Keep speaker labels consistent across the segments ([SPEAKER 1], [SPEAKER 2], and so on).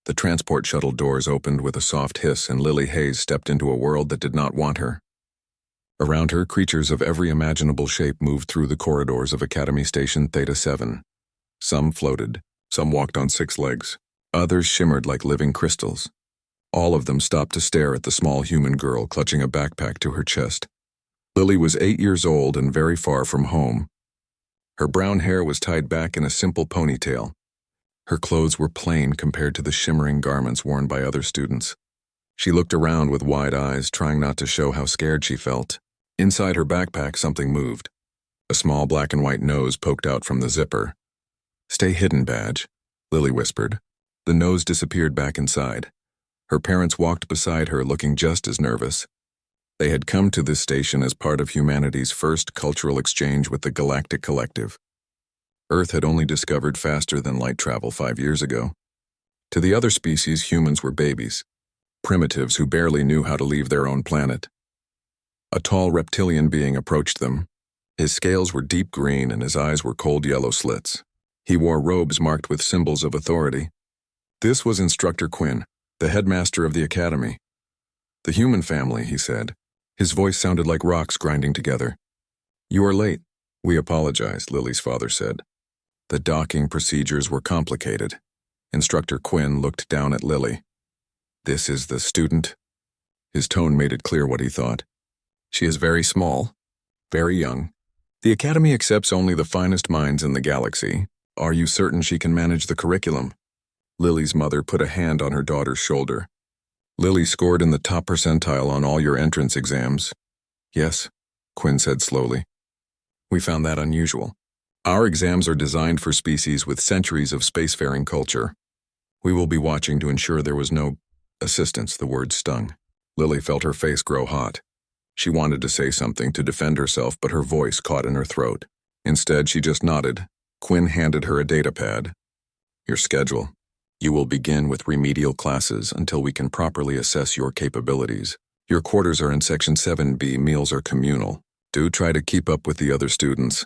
[SPEAKER 1] The transport shuttle doors opened with a soft hiss and Lily Hayes stepped into a world that did not want her. Around her, creatures of every imaginable shape moved through the corridors of Academy Station Theta 7. Some floated, some walked on 6 legs, others shimmered like living crystals. All of them stopped to stare at the small human girl clutching a backpack to her chest. Lily was 8 years old and very far from home. Her brown hair was tied back in a simple ponytail. Her clothes were plain compared to the shimmering garments worn by other students. She looked around with wide eyes, trying not to show how scared she felt. Inside her backpack, something moved. A small black and white nose poked out from the zipper. "Stay hidden, Badge," Lily whispered. The nose disappeared back inside. Her parents walked beside her, looking just as nervous. They had come to this station as part of humanity's first cultural exchange with the Galactic Collective. Earth had only discovered faster than light travel 5 years ago. To the other species, humans were babies, primitives who barely knew how to leave their own planet. A tall reptilian being approached them. His scales were deep green and his eyes were cold yellow slits. He wore robes marked with symbols of authority. This was Instructor Quinn, the headmaster of the academy. "The human family," he said. His voice sounded like rocks grinding together. "You are late." "We apologize," Lily's father said. The docking procedures were complicated. Instructor Quinn looked down at Lily. "This is the student?" His tone made it clear what he thought. "She is very small, very young. The academy accepts only the finest minds in the galaxy. Are you certain she can manage the curriculum?" Lily's mother put a hand on her daughter's shoulder. "Lily scored in the top percentile on all your entrance exams." "Yes," Quinn said slowly. "We found that unusual. Our exams are designed for species with centuries of spacefaring culture. We will be watching to ensure there was no assistance." The word stung. Lily felt her face grow hot. She wanted to say something to defend herself, but her voice caught in her throat. Instead, she just nodded. Quinn handed her a data pad. "Your schedule. You will begin with remedial classes until we can properly assess your capabilities. Your quarters are in Section 7B. Meals are communal. Do try to keep up with the other students."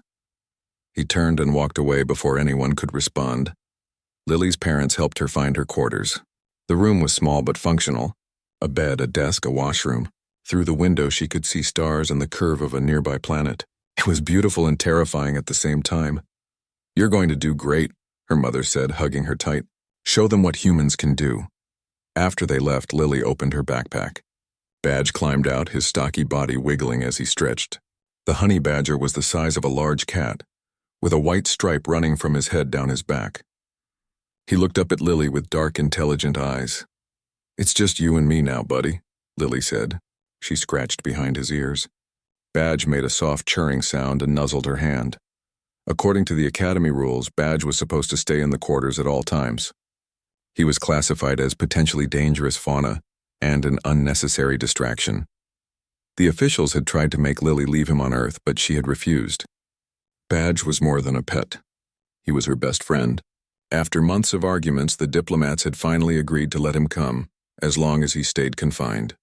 [SPEAKER 1] He turned and walked away before anyone could respond. Lily's parents helped her find her quarters. The room was small but functional. A bed, a desk, a washroom. Through the window she could see stars and the curve of a nearby planet. It was beautiful and terrifying at the same time. "You're going to do great," her mother said, hugging her tight. "Show them what humans can do." After they left, Lily opened her backpack. Badge climbed out, his stocky body wiggling as he stretched. The honey badger was the size of a large cat, with a white stripe running from his head down his back. He looked up at Lily with dark, intelligent eyes. "It's just you and me now, buddy," Lily said. She scratched behind his ears. Badge made a soft churring sound and nuzzled her hand. According to the academy rules, Badge was supposed to stay in the quarters at all times. He was classified as potentially dangerous fauna and an unnecessary distraction. The officials had tried to make Lily leave him on Earth, but she had refused. Badge was more than a pet. He was her best friend. After months of arguments, the diplomats had finally agreed to let him come, as long as he stayed confined.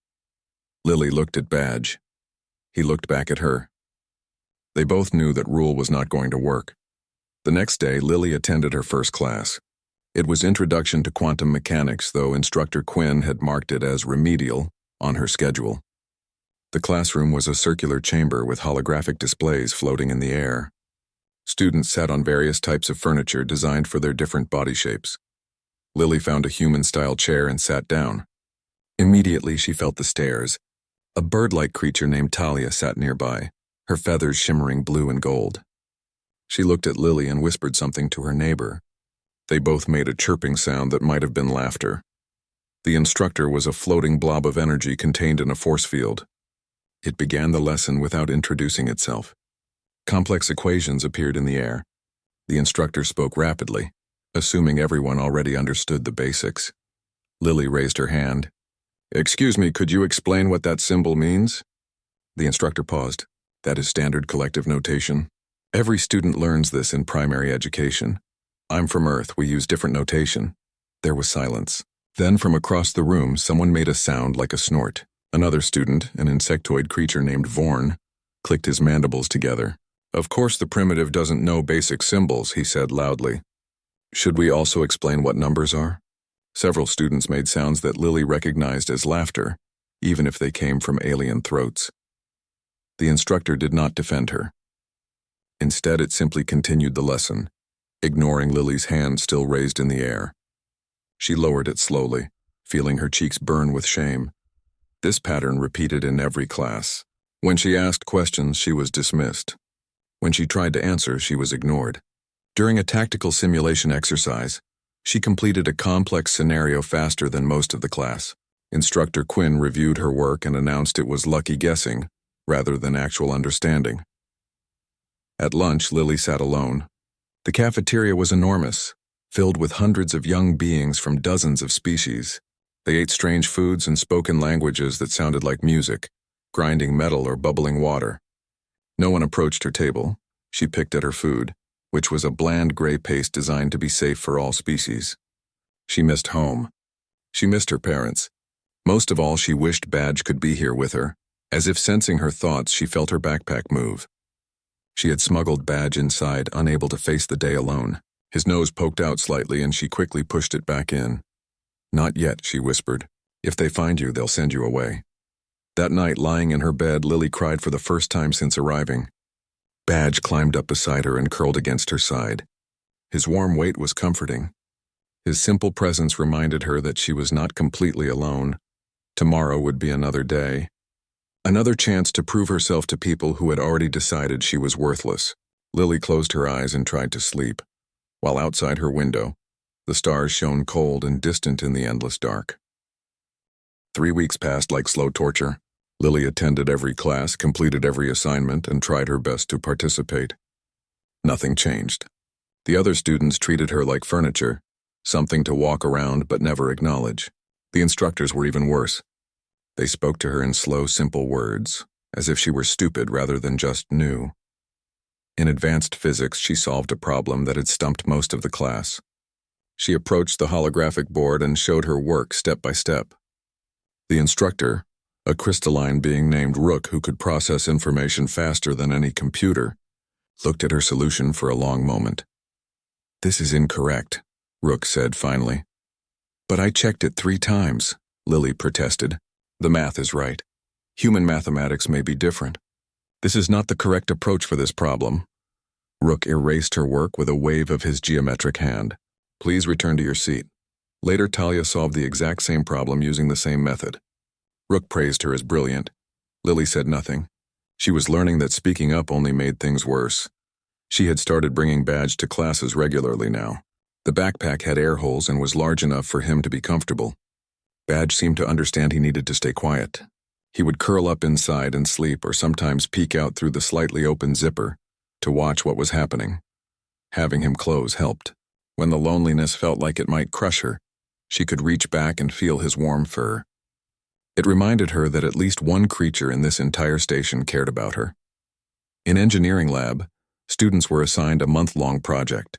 [SPEAKER 1] Lily looked at Badge. He looked back at her. They both knew that rule was not going to work. The next day, Lily attended her first class. It was Introduction to Quantum Mechanics, though Instructor Quinn had marked it as remedial on her schedule. The classroom was a circular chamber with holographic displays floating in the air. Students sat on various types of furniture designed for their different body shapes. Lily found a human-style chair and sat down. Immediately, she felt the stares. A bird-like creature named Talia sat nearby, her feathers shimmering blue and gold. She looked at Lily and whispered something to her neighbor. They both made a chirping sound that might have been laughter. The instructor was a floating blob of energy contained in a force field. It began the lesson without introducing itself. Complex equations appeared in the air. The instructor spoke rapidly, assuming everyone already understood the basics. Lily raised her hand. "Excuse me, could you explain what that symbol means?" The instructor paused. "That is standard collective notation. Every student learns this in primary education. I'm from Earth, we use different notation." There was silence. Then from across the room, someone made a sound like a snort. Another student, an insectoid creature named Vorn, clicked his mandibles together. "Of course the primitive doesn't know basic symbols," he said loudly. "Should we also explain what numbers are?" Several students made sounds that Lily recognized as laughter, even if they came from alien throats. The instructor did not defend her. Instead, it simply continued the lesson, ignoring Lily's hand still raised in the air. She lowered it slowly, feeling her cheeks burn with shame. This pattern repeated in every class. When she asked questions, she was dismissed. When she tried to answer, she was ignored. During a tactical simulation exercise, she completed a complex scenario faster than most of the class. Instructor Quinn reviewed her work and announced it was lucky guessing, rather than actual understanding. At lunch, Lily sat alone. The cafeteria was enormous, filled with hundreds of young beings from dozens of species. They ate strange foods and spoke in languages that sounded like music, grinding metal or bubbling water. No one approached her table. She picked at her food, which was a bland gray paste designed to be safe for all species. She missed home. She missed her parents. Most of all, she wished Badge could be here with her. As if sensing her thoughts, she felt her backpack move. She had smuggled Badge inside, unable to face the day alone. His nose poked out slightly and she quickly pushed it back in. "Not yet," she whispered. "If they find you, they'll send you away." That night, lying in her bed, Lily cried for the first time since arriving. Badge climbed up beside her and curled against her side. His warm weight was comforting. His simple presence reminded her that she was not completely alone. Tomorrow would be another day. Another chance to prove herself to people who had already decided she was worthless. Lily closed her eyes and tried to sleep, while outside her window, the stars shone cold and distant in the endless dark. 3 weeks passed like slow torture. Lily attended every class, completed every assignment, and tried her best to participate. Nothing changed. The other students treated her like furniture, something to walk around but never acknowledge. The instructors were even worse. They spoke to her in slow, simple words, as if she were stupid rather than just new. In advanced physics, she solved a problem that had stumped most of the class. She approached the holographic board and showed her work step by step. The instructor, a crystalline being named Rook who could process information faster than any computer, looked at her solution for a long moment. "This is incorrect," Rook said finally. "But I checked it 3 times, Lily protested. "The math is right. Human mathematics may be different. This is not the correct approach for this problem." Rook erased her work with a wave of his geometric hand. "Please return to your seat." Later, Talia solved the exact same problem using the same method. Rook praised her as brilliant. Lily said nothing. She was learning that speaking up only made things worse. She had started bringing Badge to classes regularly now. The backpack had air holes and was large enough for him to be comfortable. Badge seemed to understand he needed to stay quiet. He would curl up inside and sleep or sometimes peek out through the slightly open zipper to watch what was happening. Having him close helped. When the loneliness felt like it might crush her, she could reach back and feel his warm fur. It reminded her that at least one creature in this entire station cared about her. In engineering lab, students were assigned a month-long project.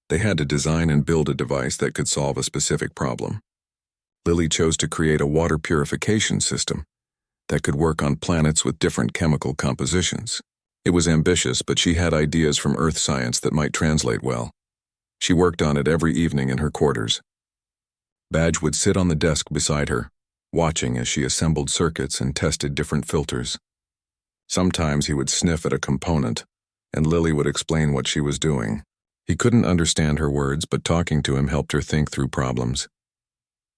[SPEAKER 1] They had to design and build a device that could solve a specific problem. Lily chose to create a water purification system that could work on planets with different chemical compositions. It was ambitious, but she had ideas from Earth science that might translate well. She worked on it every evening in her quarters. Badge would sit on the desk beside her, watching as she assembled circuits and tested different filters. Sometimes he would sniff at a component, and Lily would explain what she was doing. He couldn't understand her words, but talking to him helped her think through problems.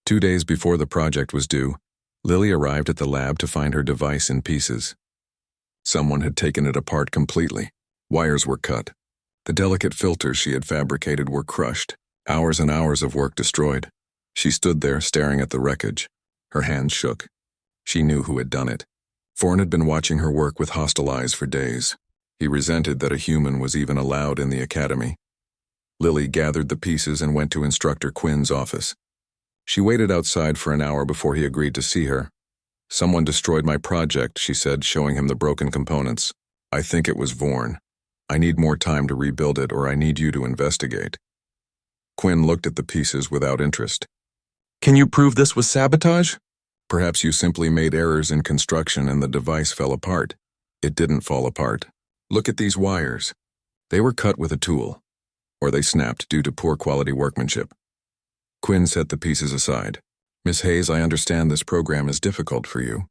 [SPEAKER 1] 2 days before the project was due, Lily arrived at the lab to find her device in pieces. Someone had taken it apart completely. Wires were cut. The delicate filters she had fabricated were crushed. Hours and hours of work destroyed. She stood there staring at the wreckage. Her hands shook. She knew who had done it. Forn had been watching her work with hostile eyes for days. He resented that a human was even allowed in the academy. Lily gathered the pieces and went to Instructor Quinn's office. She waited outside for an hour before he agreed to see her. "Someone destroyed my project," she said, showing him the broken components. "I think it was Vorn. I need more time to rebuild it, or I need you to investigate." Quinn looked at the pieces without interest. "Can you prove this was sabotage?" "Perhaps you simply made errors in construction and the device fell apart." "It didn't fall apart. Look at these wires. They were cut with a tool, or they snapped due to poor quality workmanship." Quinn set the pieces aside. Miss Hayes, I understand this program is difficult for you.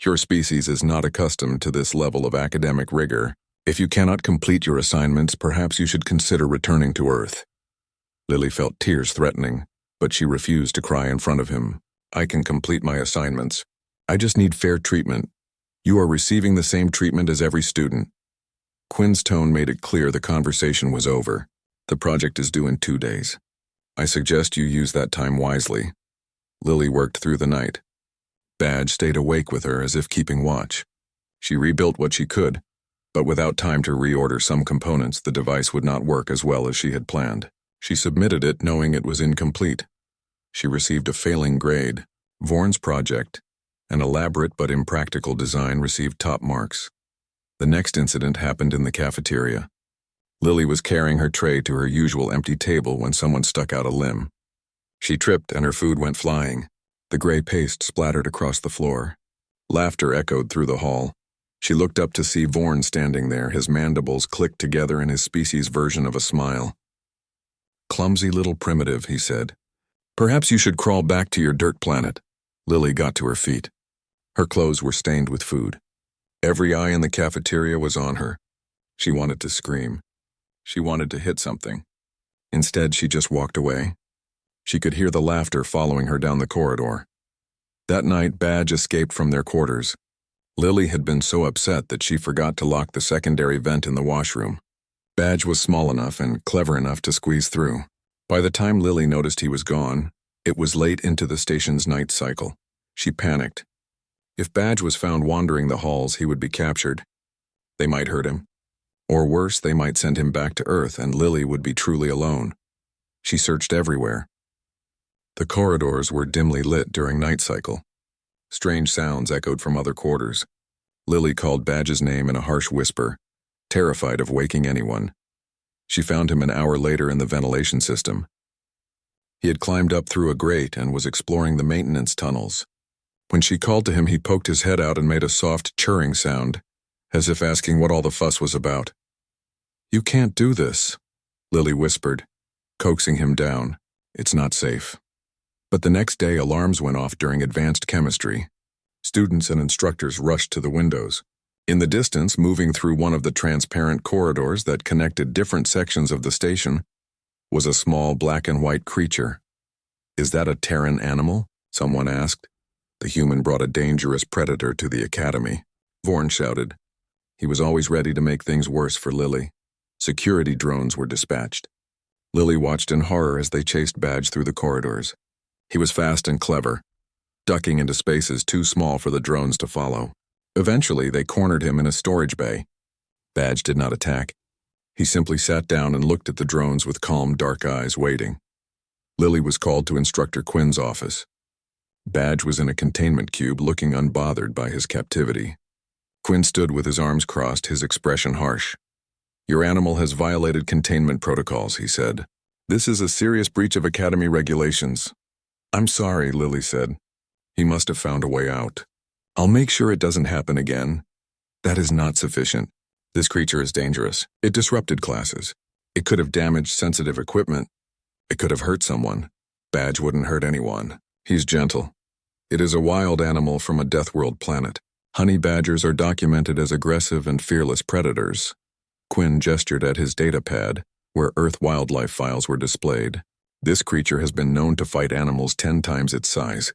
[SPEAKER 1] Your species is not accustomed to this level of academic rigor. If you cannot complete your assignments, perhaps you should consider returning to Earth. Lily felt tears threatening, but she refused to cry in front of him. I can complete my assignments. I just need fair treatment. You are receiving the same treatment as every student. Quinn's tone made it clear the conversation was over. The project is due in 2 days. I suggest you use that time wisely. Lily worked through the night. Badge stayed awake with her as if keeping watch. She rebuilt what she could, but without time to reorder some components, the device would not work as well as she had planned. She submitted it knowing it was incomplete. She received a failing grade. Vorn's project, an elaborate but impractical design, received top marks. The next incident happened in the cafeteria. Lily was carrying her tray to her usual empty table when someone stuck out a limb. She tripped and her food went flying. The gray paste splattered across the floor. Laughter echoed through the hall. She looked up to see Vorn standing there, his mandibles clicked together in his species' version of a smile. Clumsy little primitive, he said. Perhaps you should crawl back to your dirt planet. Lily got to her feet. Her clothes were stained with food. Every eye in the cafeteria was on her. She wanted to scream. She wanted to hit something. Instead, she just walked away. She could hear the laughter following her down the corridor. That night, Badge escaped from their quarters. Lily had been so upset that she forgot to lock the secondary vent in the washroom. Badge was small enough and clever enough to squeeze through. By the time Lily noticed he was gone, it was late into the station's night cycle. She panicked. If Badge was found wandering the halls, he would be captured. They might hurt him. Or worse, they might send him back to Earth and Lily would be truly alone. She searched everywhere. The corridors were dimly lit during night cycle. Strange sounds echoed from other quarters. Lily called Badge's name in a harsh whisper, terrified of waking anyone. She found him an hour later in the ventilation system. He had climbed up through a grate and was exploring the maintenance tunnels. When she called to him, he poked his head out and made a soft churring sound, as if asking what all the fuss was about. You can't do this, Lily whispered, coaxing him down. It's not safe. But the next day, alarms went off during advanced chemistry. Students and instructors rushed to the windows. In the distance, moving through one of the transparent corridors that connected different sections of the station, was a small black and white creature. Is that a Terran animal? Someone asked. The human brought a dangerous predator to the academy, Vorn shouted. He was always ready to make things worse for Lily. Security drones were dispatched. Lily watched in horror as they chased Badge through the corridors. He was fast and clever, ducking into spaces too small for the drones to follow. Eventually, they cornered him in a storage bay. Badge did not attack. He simply sat down and looked at the drones with calm, dark eyes, waiting. Lily was called to Instructor Quinn's office. Badge was in a containment cube, looking unbothered by his captivity. Quinn stood with his arms crossed, his expression harsh. Your animal has violated containment protocols, he said. This is a serious breach of Academy regulations. I'm sorry, Lily said. He must have found a way out. I'll make sure it doesn't happen again. That is not sufficient. This creature is dangerous. It disrupted classes. It could have damaged sensitive equipment. It could have hurt someone. Badge wouldn't hurt anyone. He's gentle. It is a wild animal from a death world planet. Honey badgers are documented as aggressive and fearless predators. Quinn gestured at his data pad, where Earth wildlife files were displayed. This creature has been known to fight animals 10 times its size,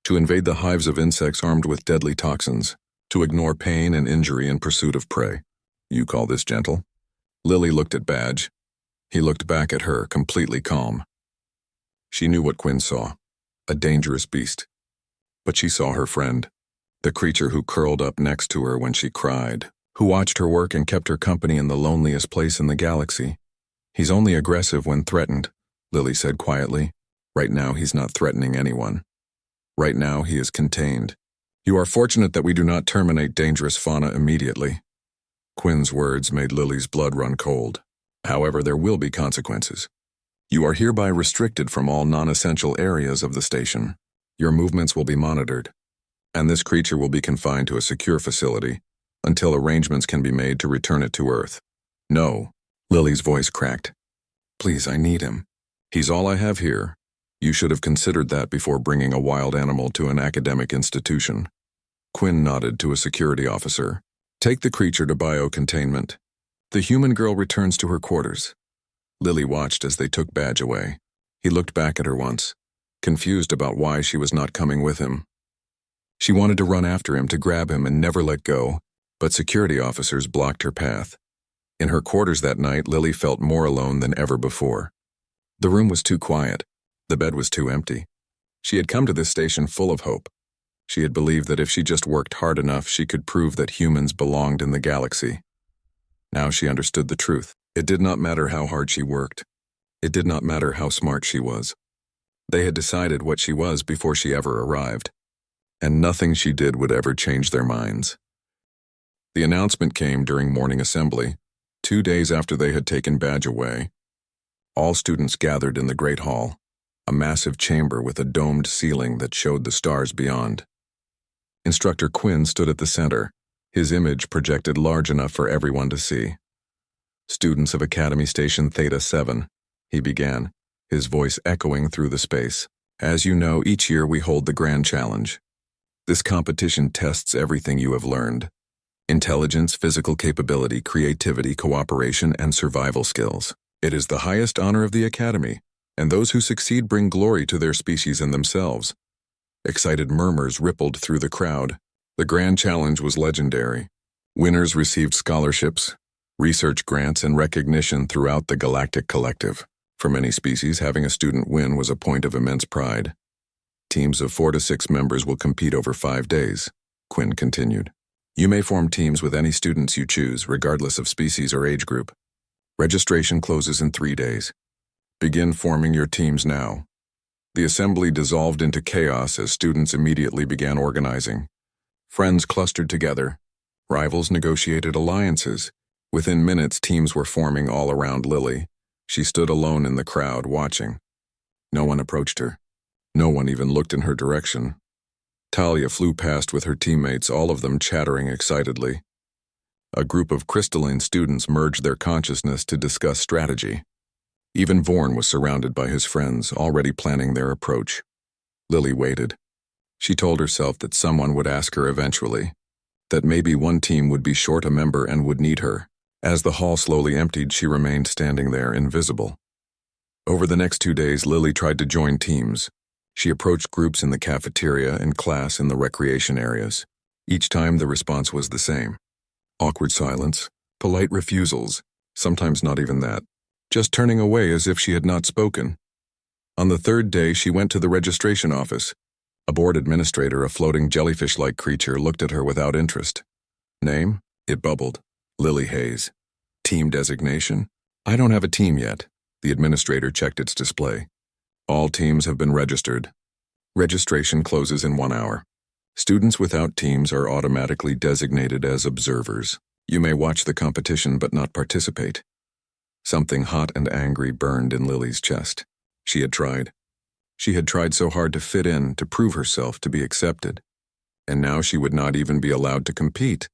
[SPEAKER 1] to invade the hives of insects armed with deadly toxins, to ignore pain and injury in pursuit of prey. You call this gentle? Lily looked at Badge. He looked back at her, completely calm. She knew what Quinn saw, a dangerous beast. But she saw her friend, the creature who curled up next to her when she cried, who watched her work and kept her company in the loneliest place in the galaxy. He's only aggressive when threatened, Lily said quietly. Right now, he's not threatening anyone. Right now, he is contained. You are fortunate that we do not terminate dangerous fauna immediately. Quinn's words made Lily's blood run cold. However, there will be consequences. You are hereby restricted from all non-essential areas of the station. Your movements will be monitored, and this creature will be confined to a secure facility until arrangements can be made to return it to Earth. No, Lily's voice cracked. Please, I need him. He's all I have here. You should have considered that before bringing a wild animal to an academic institution. Quinn nodded to a security officer. Take the creature to biocontainment. The human girl returns to her quarters. Lily watched as they took Badge away. He looked back at her once, confused about why she was not coming with him. She wanted to run after him to grab him and never let go, but security officers blocked her path. In her quarters that night, Lily felt more alone than ever before. The room was too quiet. The bed was too empty. She had come to this station full of hope. She had believed that if she just worked hard enough, she could prove that humans belonged in the galaxy. Now she understood the truth. It did not matter how hard she worked. It did not matter how smart she was. They had decided what she was before she ever arrived, and nothing she did would ever change their minds. The announcement came during morning assembly, 2 days after they had taken Badge away. All students gathered in the Great Hall, a massive chamber with a domed ceiling that showed the stars beyond. Instructor Quinn stood at the center, his image projected large enough for everyone to see. Students of Academy Station Theta 7, he began, his voice echoing through the space. As you know, each year we hold the Grand Challenge. This competition tests everything you have learned: intelligence, physical capability, creativity, cooperation, and survival skills. It is the highest honor of the Academy, and those who succeed bring glory to their species and themselves. Excited murmurs rippled through the crowd. The Grand Challenge was legendary. Winners received scholarships, research grants, and recognition throughout the Galactic Collective. For many species, having a student win was a point of immense pride. Teams of 4 to 6 members will compete over 5 days, Quinn continued. You may form teams with any students you choose, regardless of species or age group. Registration closes in 3 days. Begin forming your teams now. The assembly dissolved into chaos as students immediately began organizing. Friends clustered together. Rivals negotiated alliances. Within minutes, teams were forming all around Lily. She stood alone in the crowd, watching. No one approached her. No one even looked in her direction. Talia flew past with her teammates, all of them chattering excitedly. A group of crystalline students merged their consciousness to discuss strategy. Even Vorn was surrounded by his friends, already planning their approach. Lily waited. She told herself that someone would ask her eventually, that maybe one team would be short a member and would need her. As the hall slowly emptied, she remained standing there, invisible. Over the next 2 days, Lily tried to join teams. She approached groups in the cafeteria and class in the recreation areas. Each time the response was the same. Awkward silence, polite refusals, sometimes not even that, just turning away as if she had not spoken. On the 3rd day, she went to the registration office. A board administrator, a floating jellyfish-like creature, looked at her without interest. Name? It bubbled. Lily Hayes. Team designation? I don't have a team yet. The administrator checked its display. All teams have been registered. Registration closes in 1 hour. Students without teams are automatically designated as observers. You may watch the competition but not participate. Something hot and angry burned in Lily's chest. She had tried. She had tried so hard to fit in, to prove herself, to be accepted. And now she would not even be allowed to compete.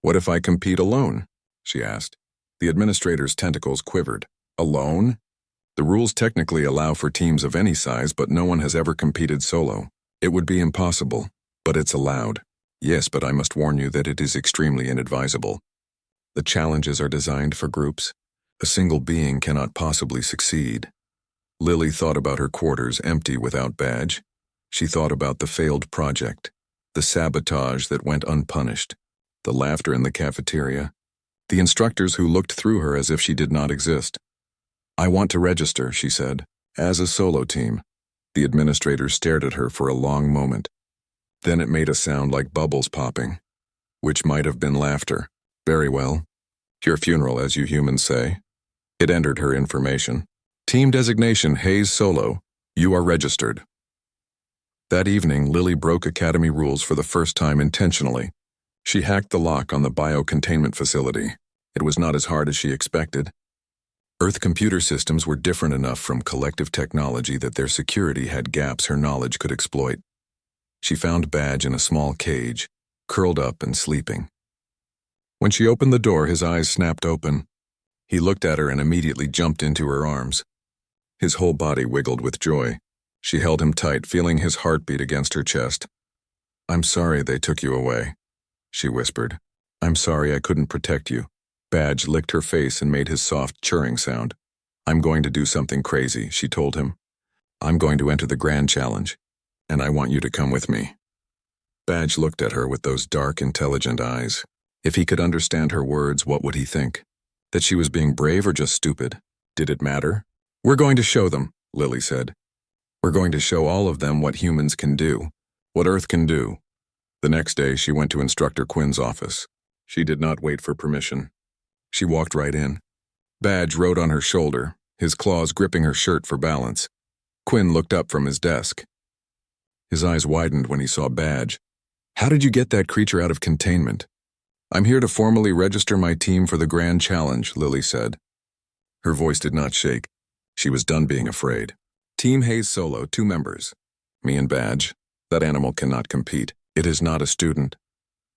[SPEAKER 1] What if I compete alone? She asked. The administrator's tentacles quivered. Alone? The rules technically allow for teams of any size, but no one has ever competed solo. It would be impossible, but it's allowed. Yes, but I must warn you that it is extremely inadvisable. The challenges are designed for groups. A single being cannot possibly succeed. Lily thought about her quarters empty without Badge. She thought about the failed project, the sabotage that went unpunished, the laughter in the cafeteria, the instructors who looked through her as if she did not exist. I want to register, she said, as a solo team. The administrator stared at her for a long moment. Then it made a sound like bubbles popping, which might have been laughter. Very well. Your funeral, as you humans say. It entered her information. Team designation Hayes Solo. You are registered. That evening, Lily broke Academy rules for the first time intentionally. She hacked the lock on the biocontainment facility. It was not as hard as she expected. Earth computer systems were different enough from collective technology that their security had gaps her knowledge could exploit. She found Badge in a small cage, curled up and sleeping. When she opened the door, his eyes snapped open. He looked at her and immediately jumped into her arms. His whole body wiggled with joy. She held him tight, feeling his heartbeat against her chest. "I'm sorry they took you away," she whispered. "I'm sorry I couldn't protect you." Badge licked her face and made his soft churring sound. "I'm going to do something crazy," she told him. "I'm going to enter the Grand Challenge, and I want you to come with me." Badge looked at her with those dark, intelligent eyes. If he could understand her words, what would he think? That she was being brave or just stupid? Did it matter? "We're going to show them," Lily said. "We're going to show all of them what humans can do, what Earth can do." The next day, she went to Instructor Quinn's office. She did not wait for permission. She walked right in. Badge rode on her shoulder, his claws gripping her shirt for balance. Quinn looked up from his desk. His eyes widened when he saw Badge. "How did you get that creature out of containment?" "I'm here to formally register my team for the Grand Challenge," Lily said. Her voice did not shake. She was done being afraid. "Team Hayes Solo, 2 members. Me and Badge. That animal cannot compete. It is not a student.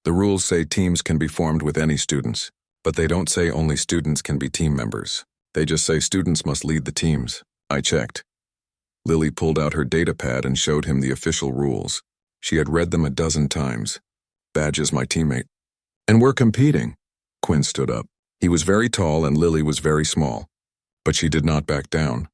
[SPEAKER 1] The rules say teams can be formed with any students, but they don't say only students can be team members. They just say students must lead the teams." I checked. Lily pulled out her data pad and showed him the official rules. She had read them a dozen times. "Badge is my teammate." "And we're competing." Quinn stood up. He was very tall and Lily was very small. But she did not back down.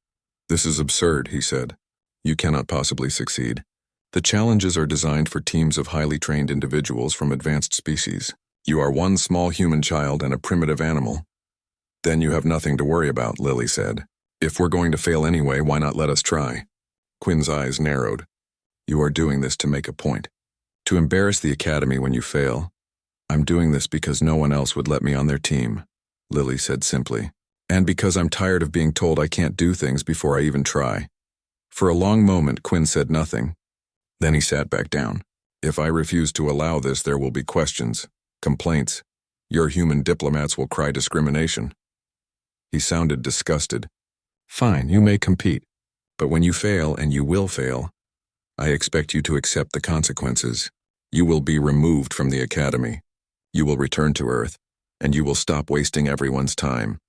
[SPEAKER 1] "This is absurd," he said. "You cannot possibly succeed. The challenges are designed for teams of highly trained individuals from advanced species. You are one small human child and a primitive animal." "Then you have nothing to worry about," Lily said. "If we're going to fail anyway, why not let us try?" Quinn's eyes narrowed. "You are doing this to make a point. To embarrass the Academy when you fail." "I'm doing this because no one else would let me on their team," Lily said simply. "And because I'm tired of being told I can't do things before I even try." For a long moment, Quinn said nothing. Then he sat back down. "If I refuse to allow this, there will be questions, complaints. Your human diplomats will cry discrimination." He sounded disgusted. "Fine, you may compete. But when you fail, and you will fail, I expect you to accept the consequences. You will be removed from the Academy. You will return to Earth, and you will stop wasting everyone's time."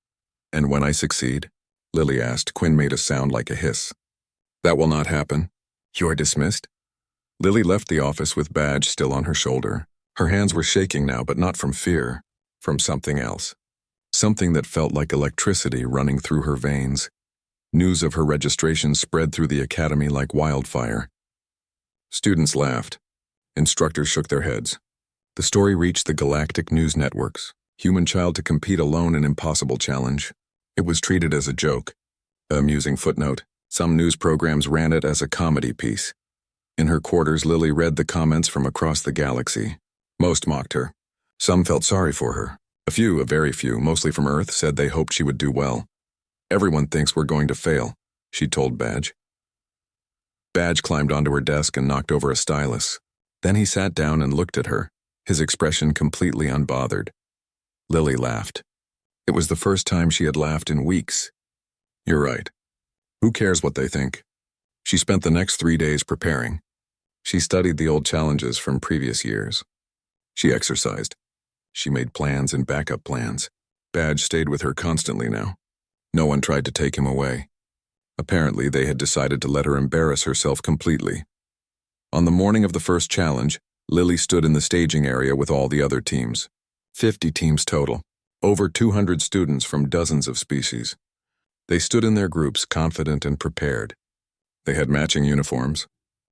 [SPEAKER 1] "And when I succeed?" Lily asked. Quinn made a sound like a hiss. "That will not happen. You are dismissed." Lily left the office with Badge still on her shoulder. Her hands were shaking now, but not from fear, from something else. Something that felt like electricity running through her veins. News of her registration spread through the Academy like wildfire. Students laughed. Instructors shook their heads. The story reached the galactic news networks. Human child to compete alone in impossible challenge. It was treated as a joke. An amusing footnote. Some news programs ran it as a comedy piece. In her quarters, Lily read the comments from across the galaxy. Most mocked her. Some felt sorry for her. A very few, mostly from Earth, said they hoped she would do well. "Everyone thinks we're going to fail," she told Badge. Badge climbed onto her desk and knocked over a stylus. Then he sat down and looked at her, his expression completely unbothered. Lily laughed. It was the first time she had laughed in weeks. "You're right. Who cares what they think?" She spent the next 3 days preparing. She studied the old challenges from previous years. She exercised. She made plans and backup plans. Badge stayed with her constantly now. No one tried to take him away. Apparently, they had decided to let her embarrass herself completely. On the morning of the first challenge, Lily stood in the staging area with all the other teams. 50 teams total. Over 200 students from dozens of species. They stood in their groups, confident and prepared. They had matching uniforms,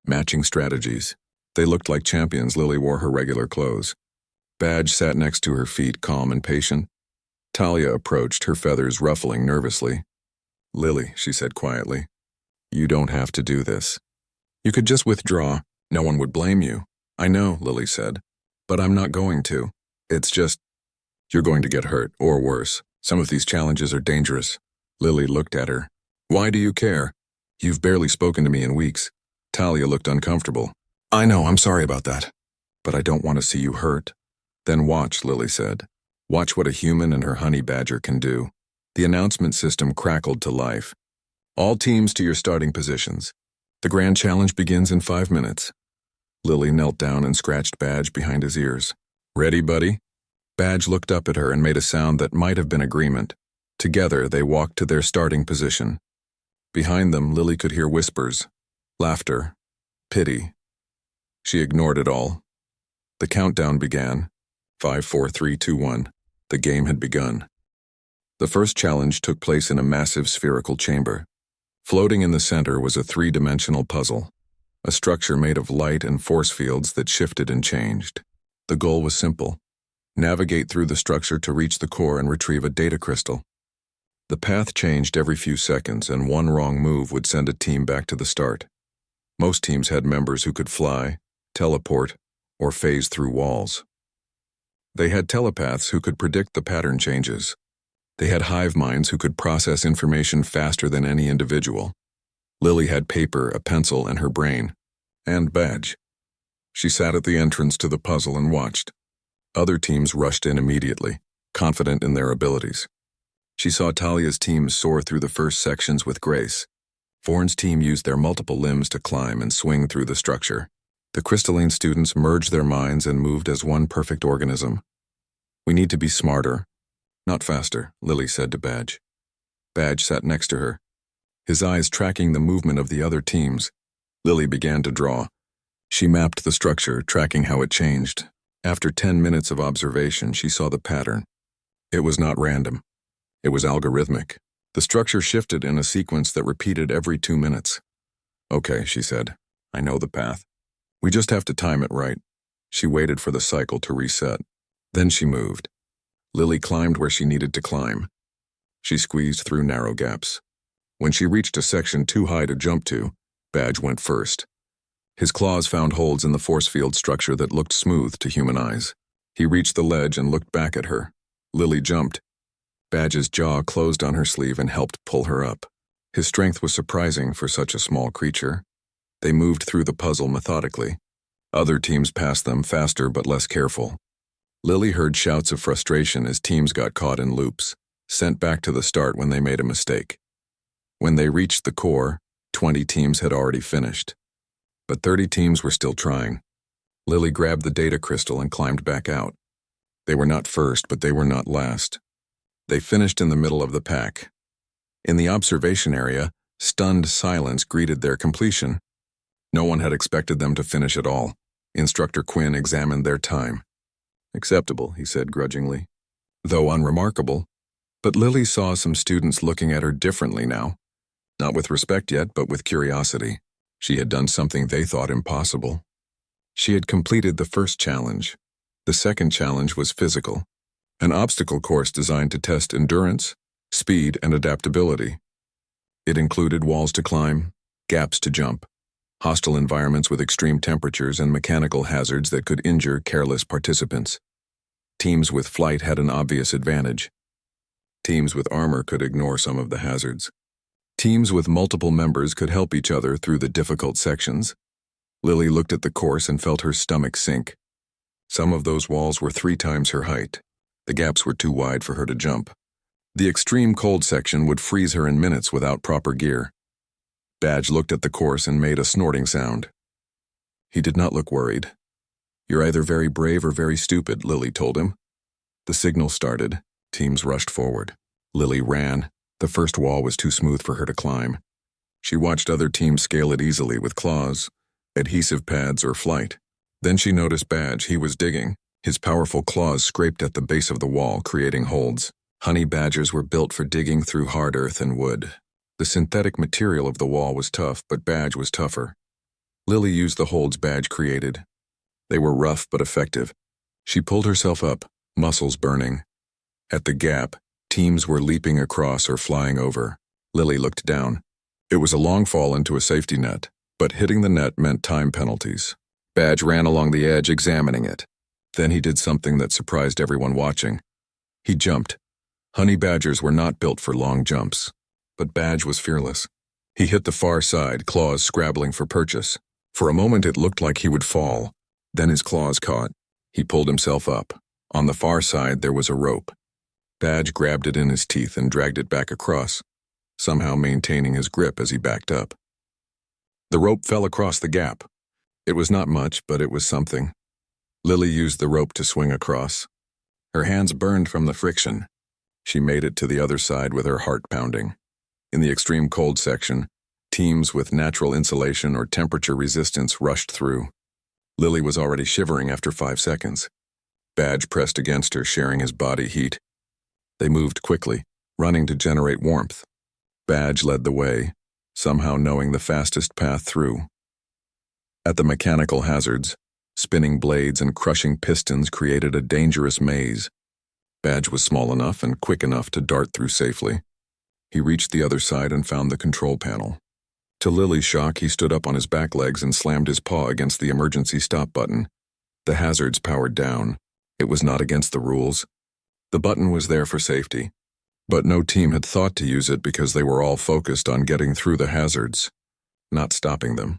[SPEAKER 1] matching strategies. They looked like champions. Lily wore her regular clothes. Badge sat next to her feet, calm and patient. Talia approached, her feathers ruffling nervously. "Lily," she said quietly, "you don't have to do this. You could just withdraw. No one would blame you." "I know," Lily said, "but I'm not going to. It's just, you're going to get hurt, or worse. Some of these challenges are dangerous." Lily looked at her. "Why do you care? You've barely spoken to me in weeks." Talia looked uncomfortable. "I know, I'm sorry about that. But I don't want to see you hurt." "Then watch," Lily said. "Watch what a human and her honey badger can do." The announcement system crackled to life. "All teams to your starting positions. The grand challenge begins in 5 minutes. Lily knelt down and scratched Badge behind his ears. "Ready, buddy?" Badge looked up at her and made a sound that might have been agreement. Together, they walked to their starting position. Behind them, Lily could hear whispers. Laughter. Pity. She ignored it all. The countdown began. 5, 4, 3, 2, 1. The game had begun. The first challenge took place in a massive spherical chamber. Floating in the center was a three-dimensional puzzle, a structure made of light and force fields that shifted and changed. The goal was simple: navigate through the structure to reach the core and retrieve a data crystal. The path changed every few seconds, and one wrong move would send a team back to the start. Most teams had members who could fly, teleport, or phase through walls. They had telepaths who could predict the pattern changes. They had hive minds who could process information faster than any individual. Lily had paper, a pencil, and her brain. And Badge. She sat at the entrance to the puzzle and watched. Other teams rushed in immediately, confident in their abilities. She saw Talia's team soar through the first sections with grace. Vorn's team used their multiple limbs to climb and swing through the structure. The crystalline students merged their minds and moved as one perfect organism. We need to be smarter, not faster, Lily said to Badge. Badge sat next to her, his eyes tracking the movement of the other teams. Lily began to draw. She mapped the structure, tracking how it changed. After 10 minutes of observation, she saw the pattern. It was not random. It was algorithmic. The structure shifted in a sequence that repeated every 2 minutes. Okay, she said. I know the path. We just have to time it right. She waited for the cycle to reset. Then she moved. Lily climbed where she needed to climb. She squeezed through narrow gaps. When she reached a section too high to jump to, Badge went first. His claws found holes in the force field structure that looked smooth to human eyes. He reached the ledge and looked back at her. Lily jumped. Badge's jaw closed on her sleeve and helped pull her up. His strength was surprising for such a small creature. They moved through the puzzle methodically. Other teams passed them, faster but less careful. Lily heard shouts of frustration as teams got caught in loops, sent back to the start when they made a mistake. When they reached the core, 20 teams had already finished. But 30 teams were still trying. Lily grabbed the data crystal and climbed back out. They were not first, but they were not last. They finished in the middle of the pack. In the observation area, stunned silence greeted their completion. No one had expected them to finish at all. Instructor Quinn examined their time. Acceptable, he said grudgingly. Though unremarkable, but Lily saw some students looking at her differently now. Not with respect yet, but with curiosity. She had done something they thought impossible. She had completed the first challenge. The second challenge was physical, an obstacle course designed to test endurance, speed, and adaptability. It included walls to climb, gaps to jump, hostile environments with extreme temperatures and mechanical hazards that could injure careless participants. Teams with flight had an obvious advantage. Teams with armor could ignore some of the hazards. Teams with multiple members could help each other through the difficult sections. Lily looked at the course and felt her stomach sink. Some of those walls were 3 times her height. The gaps were too wide for her to jump. The extreme cold section would freeze her in minutes without proper gear. Badge looked at the course and made a snorting sound. He did not look worried. You're either very brave or very stupid, Lily told him. The signal started. Teams rushed forward. Lily ran. The first wall was too smooth for her to climb. She watched other teams scale it easily with claws, adhesive pads, or flight. Then she noticed Badge. He was digging. His powerful claws scraped at the base of the wall, creating holds. Honey badgers were built for digging through hard earth and wood. The synthetic material of the wall was tough, but Badge was tougher. Lily used the holds Badge created. They were rough but effective. She pulled herself up, muscles burning. At the gap, teams were leaping across or flying over. Lily looked down. It was a long fall into a safety net, but hitting the net meant time penalties. Badge ran along the edge, examining it. Then he did something that surprised everyone watching. He jumped. Honey badgers were not built for long jumps. But Badge was fearless. He hit the far side, claws scrabbling for purchase. For a moment it looked like he would fall. Then his claws caught. He pulled himself up. On the far side there was a rope. Badge grabbed it in his teeth and dragged it back across, somehow maintaining his grip as he backed up. The rope fell across the gap. It was not much, but it was something. Lily used the rope to swing across. Her hands burned from the friction. She made it to the other side with her heart pounding. In the extreme cold section, Teams with natural insulation or temperature resistance rushed through. Lily was already shivering after 5 seconds. Badge pressed against her, sharing his body heat. They moved quickly, running to generate warmth. Badge led the way, somehow knowing the fastest path through. At the mechanical hazards, spinning blades and crushing pistons created a dangerous maze. Badge was small enough and quick enough to dart through safely. He reached the other side and found the control panel. To Lily's shock, he stood up on his back legs and slammed his paw against the emergency stop button. The hazards powered down. It was not against the rules. The button was there for safety, but no team had thought to use it because they were all focused on getting through the hazards, not stopping them.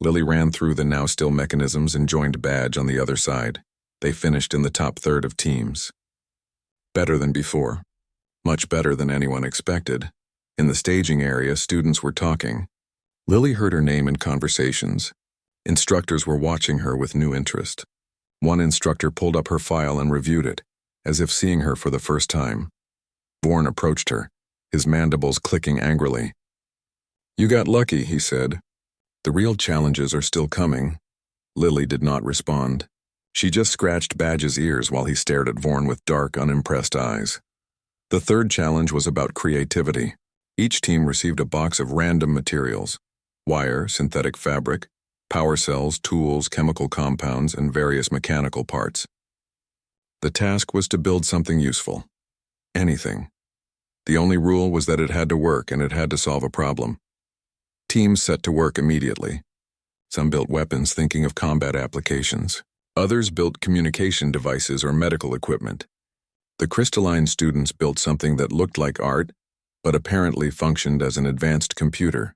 [SPEAKER 1] Lily ran through the now-still mechanisms and joined Badge on the other side. They finished in the top third of teams. Better than before. Much better than anyone expected. In the staging area, students were talking. Lily heard her name in conversations. Instructors were watching her with new interest. One instructor pulled up her file and reviewed it, as if seeing her for the first time. Vorn approached her, his mandibles clicking angrily. "You got lucky," he said. "The real challenges are still coming." Lily did not respond. She just scratched Badge's ears while he stared at Vorn with dark, unimpressed eyes. The third challenge was about creativity. Each team received a box of random materials: wire, synthetic fabric, power cells, tools, chemical compounds, and various mechanical parts. The task was to build something useful. Anything. The only rule was that it had to work and it had to solve a problem. Teams set to work immediately. Some built weapons thinking of combat applications. Others built communication devices or medical equipment. The crystalline students built something that looked like art, but apparently functioned as an advanced computer.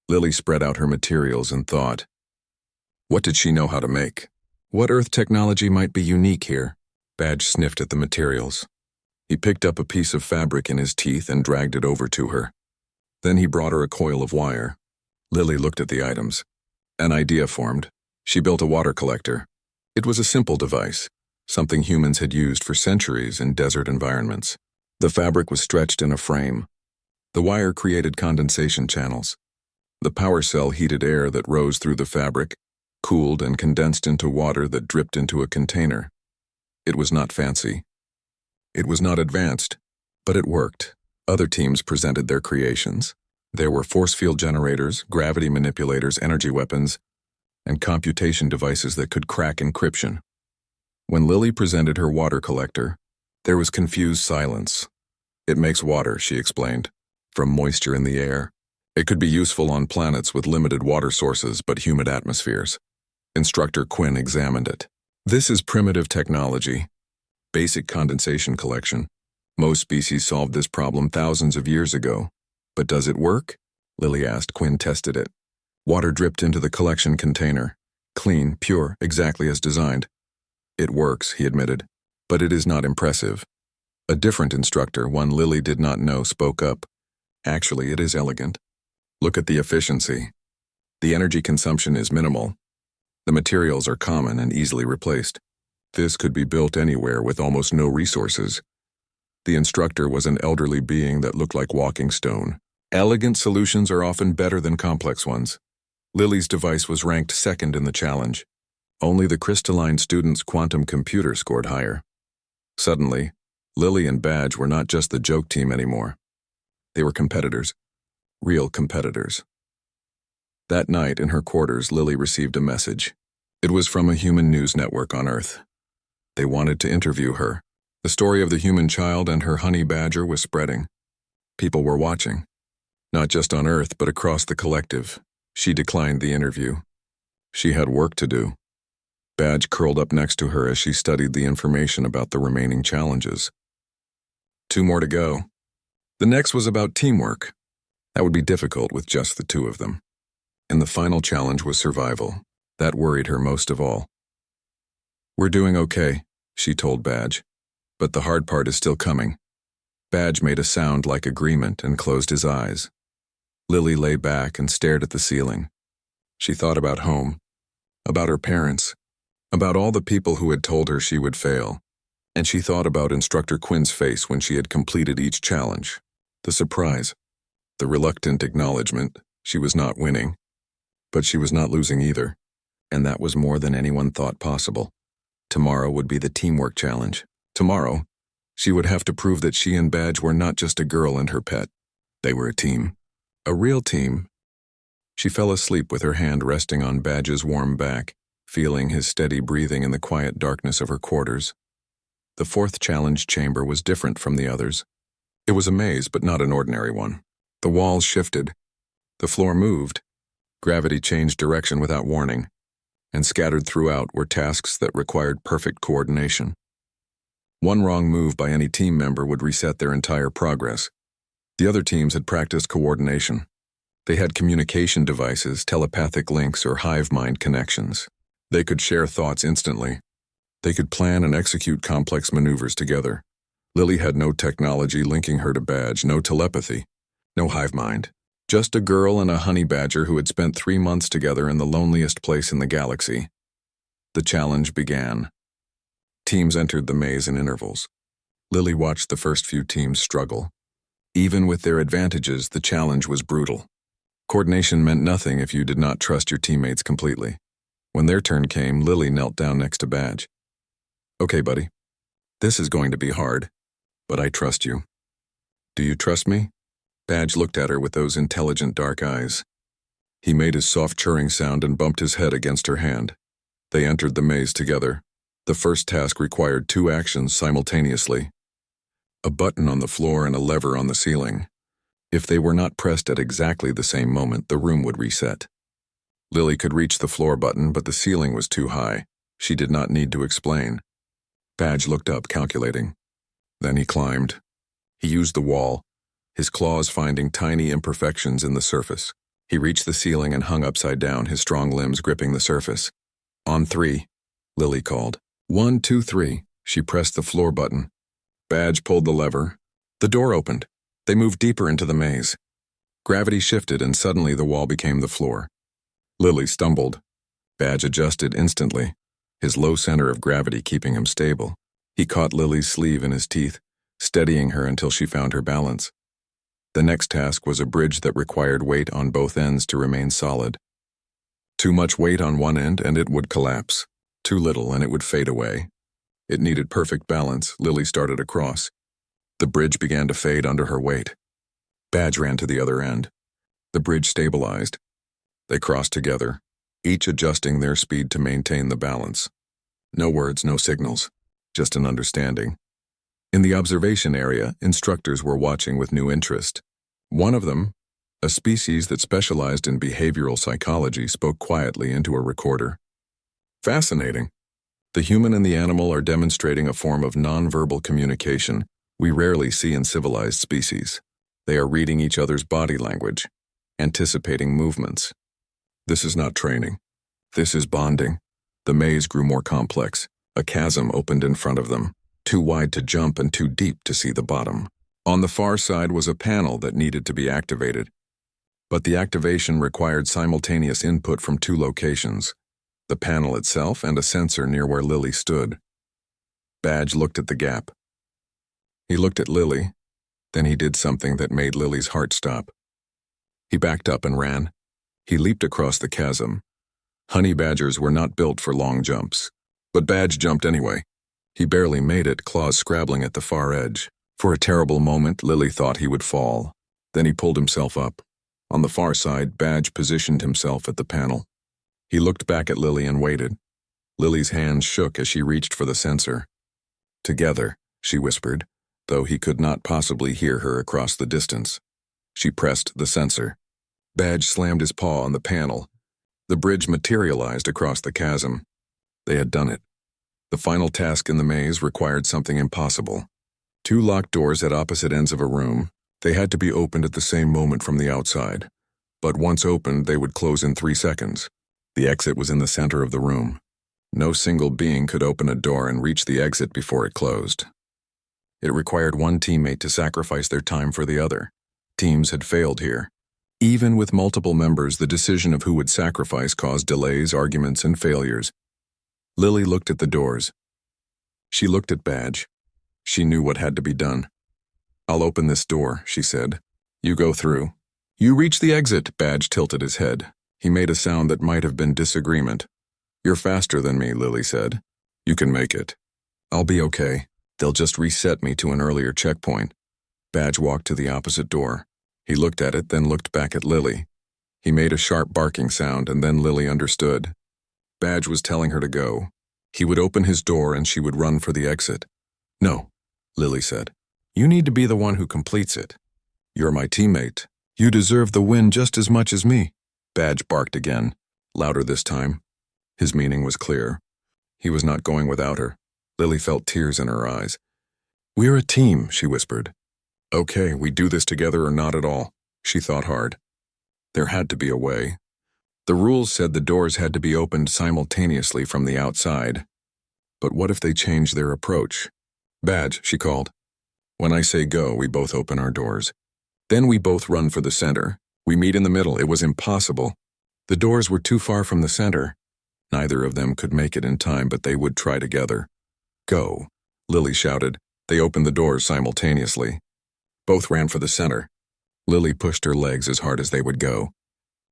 [SPEAKER 1] Lily spread out her materials and thought. What did she know how to make? What Earth technology might be unique here? Badge sniffed at the materials. He picked up a piece of fabric in his teeth and dragged it over to her. Then he brought her a coil of wire. Lily looked at the items. An idea formed. She built a water collector. It was a simple device, something humans had used for centuries in desert environments. The fabric was stretched in a frame. The wire created condensation channels. The power cell heated air that rose through the fabric, cooled and condensed into water that dripped into a container. It was not fancy. It was not advanced, but it worked. Other teams presented their creations. There were force field generators, gravity manipulators, energy weapons, and computation devices that could crack encryption. When Lily presented her water collector, there was confused silence. "It makes water," she explained, "from moisture in the air. It could be useful on planets with limited water sources but humid atmospheres." Instructor Quinn examined it. "This is primitive technology. Basic condensation collection. Most species solved this problem thousands of years ago. But does it work?" Lily asked. Quinn tested it. Water dripped into the collection container. Clean, pure, exactly as designed. "It works," he admitted, "but it is not impressive." A different instructor, one Lily did not know, spoke up. "Actually, it is elegant. Look at the efficiency. The energy consumption is minimal. The materials are common and easily replaced. This could be built anywhere with almost no resources." The instructor was an elderly being that looked like walking stone. Elegant solutions are often better than complex ones. Lily's device was ranked second in the challenge. Only the crystalline student's quantum computer scored higher. Suddenly, Lily and Badge were not just the joke team anymore. They were competitors. Real competitors. That night, in her quarters, Lily received a message. It was from a human news network on Earth. They wanted to interview her. The story of the human child and her honey badger was spreading. People were watching. Not just on Earth, but across the collective. She declined the interview. She had work to do. Badge curled up next to her as she studied the information about the remaining challenges. 2 more to go. The next was about teamwork. That would be difficult with just the 2 of them. And the final challenge was survival. That worried her most of all. "We're doing okay," she told Badge. "But the hard part is still coming." Badge made a sound like agreement and closed his eyes. Lily lay back and stared at the ceiling. She thought about home, about her parents, about all the people who had told her she would fail, and she thought about Instructor Quinn's face when she had completed each challenge. The surprise. The reluctant acknowledgement, she was not winning. But she was not losing either, and that was more than anyone thought possible. Tomorrow would be the teamwork challenge. Tomorrow, she would have to prove that she and Badge were not just a girl and her pet. They were a team. A real team. She fell asleep with her hand resting on Badge's warm back, feeling his steady breathing in the quiet darkness of her quarters. The fourth challenge chamber was different from the others. It was a maze, but not an ordinary one. The walls shifted. The floor moved. Gravity changed direction without warning, and scattered throughout were tasks that required perfect coordination. One wrong move by any team member would reset their entire progress. The other teams had practiced coordination. They had communication devices, telepathic links, or hive mind connections. They could share thoughts instantly. They could plan and execute complex maneuvers together. Lily had no technology linking her to Badge, no telepathy, no hive mind. Just a girl and a honey badger who had spent 3 months together in the loneliest place in the galaxy. The challenge began. Teams entered the maze in intervals. Lily watched the first few teams struggle. Even with their advantages, the challenge was brutal. Coordination meant nothing if you did not trust your teammates completely. When their turn came, Lily knelt down next to Badge. "Okay, buddy. This is going to be hard, but I trust you. Do you trust me?" Badge looked at her with those intelligent dark eyes. He made his soft churring sound and bumped his head against her hand. They entered the maze together. The first task required 2 actions simultaneously. A button on the floor and a lever on the ceiling. If they were not pressed at exactly the same moment, the room would reset. Lily could reach the floor button, but the ceiling was too high. She did not need to explain. Badge looked up, calculating. Then he climbed. He used the wall, his claws finding tiny imperfections in the surface. He reached the ceiling and hung upside down, his strong limbs gripping the surface. "On 3, Lily called. 1, 2, 3. She pressed the floor button. Badge pulled the lever. The door opened. They moved deeper into the maze. Gravity shifted and suddenly the wall became the floor. Lily stumbled. Badge adjusted instantly, his low center of gravity keeping him stable. He caught Lily's sleeve in his teeth, steadying her until she found her balance. The next task was a bridge that required weight on both ends to remain solid. Too much weight on one end and it would collapse. Too little and it would fade away. It needed perfect balance. Lily started across. The bridge began to fade under her weight. Badge ran to the other end. The bridge stabilized. They crossed together, each adjusting their speed to maintain the balance. No words, no signals, just an understanding. In the observation area, instructors were watching with new interest. One of them, a species that specialized in behavioral psychology, spoke quietly into a recorder. "Fascinating. The human and the animal are demonstrating a form of nonverbal communication we rarely see in civilized species. They are reading each other's body language, anticipating movements. This is not training. This is bonding." The maze grew more complex. A chasm opened in front of them, too wide to jump and too deep to see the bottom. On the far side was a panel that needed to be activated. But the activation required simultaneous input from 2 locations, the panel itself and a sensor near where Lily stood. Badge looked at the gap. He looked at Lily, then he did something that made Lily's heart stop. He backed up and ran. He leaped across the chasm. Honey badgers were not built for long jumps, but Badge jumped anyway. He barely made it, claws scrabbling at the far edge. For a terrible moment, Lily thought he would fall. Then he pulled himself up. On the far side, Badge positioned himself at the panel. He looked back at Lily and waited. Lily's hands shook as she reached for the sensor. "Together," she whispered, though he could not possibly hear her across the distance. She pressed the sensor. Badge slammed his paw on the panel. The bridge materialized across the chasm. They had done it. The final task in the maze required something impossible. 2 locked doors at opposite ends of a room. They had to be opened at the same moment from the outside. But once opened, they would close in 3 seconds. The exit was in the center of the room. No single being could open a door and reach the exit before it closed. It required one teammate to sacrifice their time for the other. Teams had failed here. Even with multiple members, the decision of who would sacrifice caused delays, arguments, and failures. Lily looked at the doors. She looked at Badge. She knew what had to be done. "I'll open this door," she said. "You go through. You reach the exit, Badge tilted his head. He made a sound that might have been disagreement. You're faster than me, Lily said. You can make it. I'll be okay. They'll just reset me to an earlier checkpoint. Badge walked to the opposite door. He looked at it, then looked back at Lily. He made a sharp barking sound, and then Lily understood. Badge was telling her to go. He would open his door and she would run for the exit. No, Lily said. You need to be the one who completes it. You're my teammate. You deserve the win just as much as me. Badge barked again, louder this time. His meaning was clear. He was not going without her. Lily felt tears in her eyes. We're a team, she whispered. Okay, we do this together or not at all. She thought hard. There had to be a way. The rules said the doors had to be opened simultaneously from the outside. But what if they changed their approach? Badge, she called. When I say go, we both open our doors. Then we both run for the center. We meet in the middle. It was impossible. The doors were too far from the center. Neither of them could make it in time, but they would try together. Go, Lily shouted. They opened the doors simultaneously. Both ran for the center. Lily pushed her legs as hard as they would go.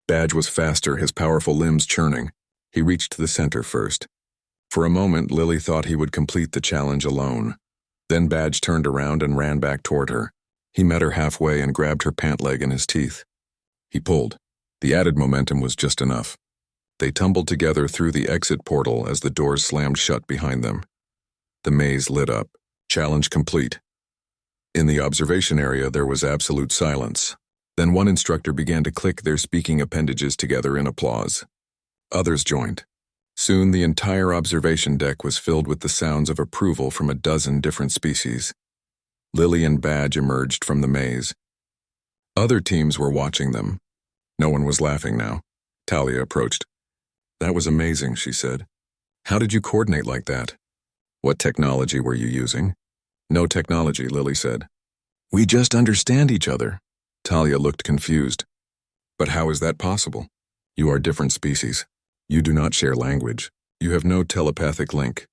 [SPEAKER 1] Badge was faster, his powerful limbs churning. He reached the center first. For a moment, Lily thought he would complete the challenge alone. Then Badge turned around and ran back toward her. He met her halfway and grabbed her pant leg in his teeth. He pulled. The added momentum was just enough. They tumbled together through the exit portal as the doors slammed shut behind them. The maze lit up. Challenge complete. In the observation area, there was absolute silence. Then one instructor began to click their speaking appendages together in applause. Others joined. Soon the entire observation deck was filled with the sounds of approval from a dozen different species. Lily and Badge emerged from the maze. Other teams were watching them. No one was laughing now. Talia approached. That was amazing, she said. How did you coordinate like that? What technology were you using? No technology, Lily said. We just understand each other. Talia looked confused. But how is that possible? You are different species. You do not share language. You have no telepathic link.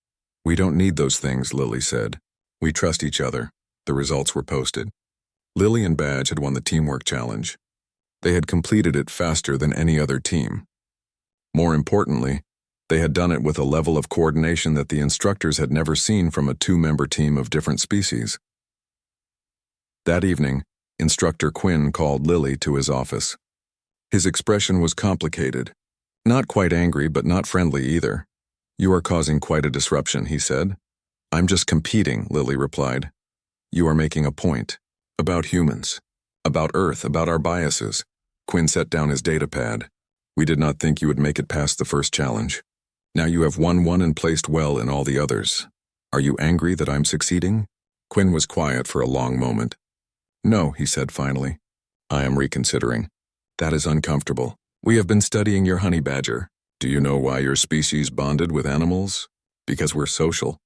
[SPEAKER 1] We don't need those things, Lily said. We trust each other. The results were posted. Lily and Badge had won the teamwork challenge. They had completed it faster than any other team. More importantly, they had done it with a level of coordination that the instructors had never seen from a two-member team of different species. That evening, Instructor Quinn called Lily to his office. His expression was complicated. Not quite angry, but not friendly either. You are causing quite a disruption, he said. I'm just competing, Lily replied. You are making a point. About humans. About Earth, about our biases. Quinn set down his data pad. We did not think you would make it past the first challenge. Now you have won one and placed well in all the others. Are you angry that I'm succeeding? Quinn was quiet for a long moment. No, he said finally. I am reconsidering. That is uncomfortable. We have been studying your honey badger. Do you know why your species bonded with animals? Because we're social.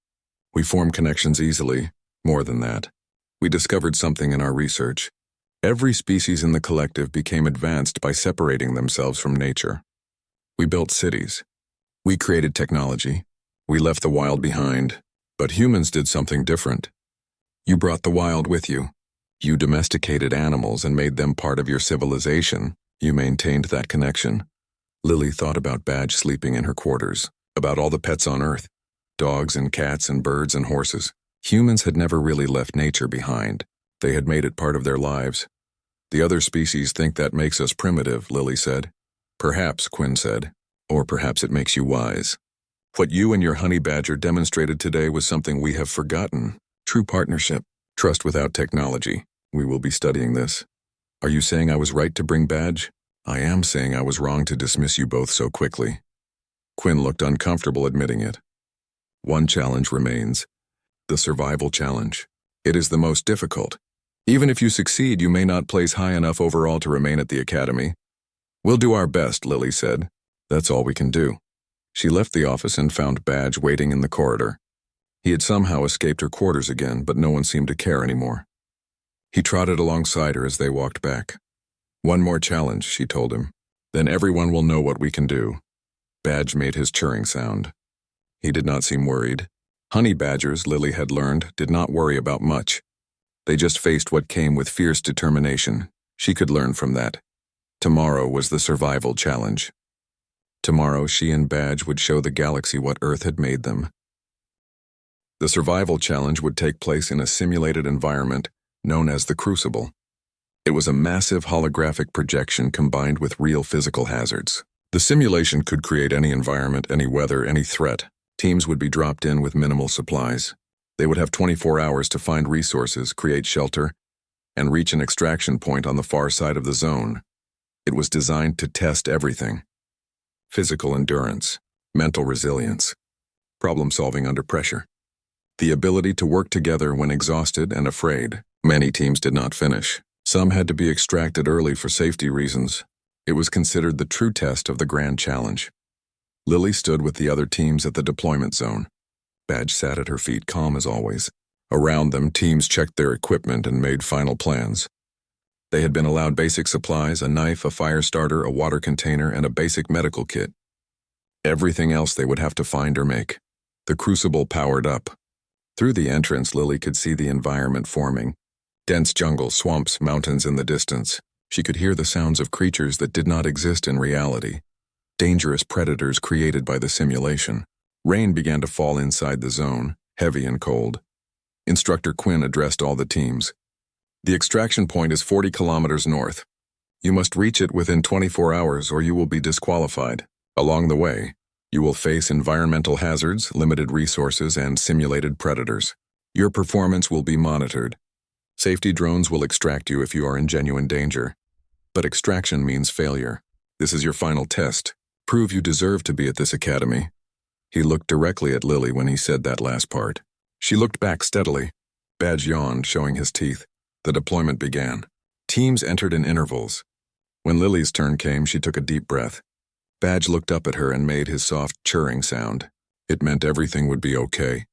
[SPEAKER 1] We form connections easily. More than that. We discovered something in our research. Every species in the collective became advanced by separating themselves from nature. We built cities. We created technology. We left the wild behind. But humans did something different. You brought the wild with you. You domesticated animals and made them part of your civilization. You maintained that connection. Lily thought about Badge sleeping in her quarters, about all the pets on Earth, dogs and cats and birds and horses. Humans had never really left nature behind. They had made it part of their lives. The other species think that makes us primitive, Lily said. Perhaps, Quinn said. Or perhaps it makes you wise. What you and your honey badger demonstrated today was something we have forgotten. True partnership. Trust without technology. We will be studying this. Are you saying I was right to bring Badge? I am saying I was wrong to dismiss you both so quickly. Quinn looked uncomfortable admitting it. One challenge remains. The survival challenge. It is the most difficult. Even if you succeed, you may not place high enough overall to remain at the academy. We'll do our best, Lily said. That's all we can do. She left the office and found Badge waiting in the corridor. He had somehow escaped her quarters again, but no one seemed to care anymore. He trotted alongside her as they walked back. One more challenge, she told him. Then everyone will know what we can do. Badge made his churring sound. He did not seem worried. Honey badgers, Lily had learned, did not worry about much. They just faced what came with fierce determination. She could learn from that. Tomorrow was the survival challenge. Tomorrow, she and Badge would show the galaxy what Earth had made them. The survival challenge would take place in a simulated environment known as the Crucible. It was a massive holographic projection combined with real physical hazards. The simulation could create any environment, any weather, any threat. Teams would be dropped in with minimal supplies. They would have 24 hours to find resources, create shelter, and reach an extraction point on the far side of the zone. It was designed to test everything: physical endurance, mental resilience, problem-solving under pressure, the ability to work together when exhausted and afraid. Many teams did not finish. Some had to be extracted early for safety reasons. It was considered the true test of the grand challenge. Lily stood with the other teams at the deployment zone. Badge sat at her feet, calm as always. Around them, teams checked their equipment and made final plans. They had been allowed basic supplies: a knife, a fire starter, a water container, and a basic medical kit. Everything else they would have to find or make. The Crucible powered up. Through the entrance, Lily could see the environment forming. Dense jungle, swamps, mountains in the distance. She could hear the sounds of creatures that did not exist in reality. Dangerous predators created by the simulation. Rain began to fall inside the zone, heavy and cold. Instructor Quinn addressed all the teams. The extraction point is 40 kilometers north. You must reach it within 24 hours or you will be disqualified. Along the way, you will face environmental hazards, limited resources, and simulated predators. Your performance will be monitored. Safety drones will extract you if you are in genuine danger. But extraction means failure. This is your final test. Prove you deserve to be at this academy. He looked directly at Lily when he said that last part. She looked back steadily. Badge yawned, showing his teeth. The deployment began. Teams entered in intervals. When Lily's turn came, she took a deep breath. Badge looked up at her and made his soft churring sound. It meant everything would be okay.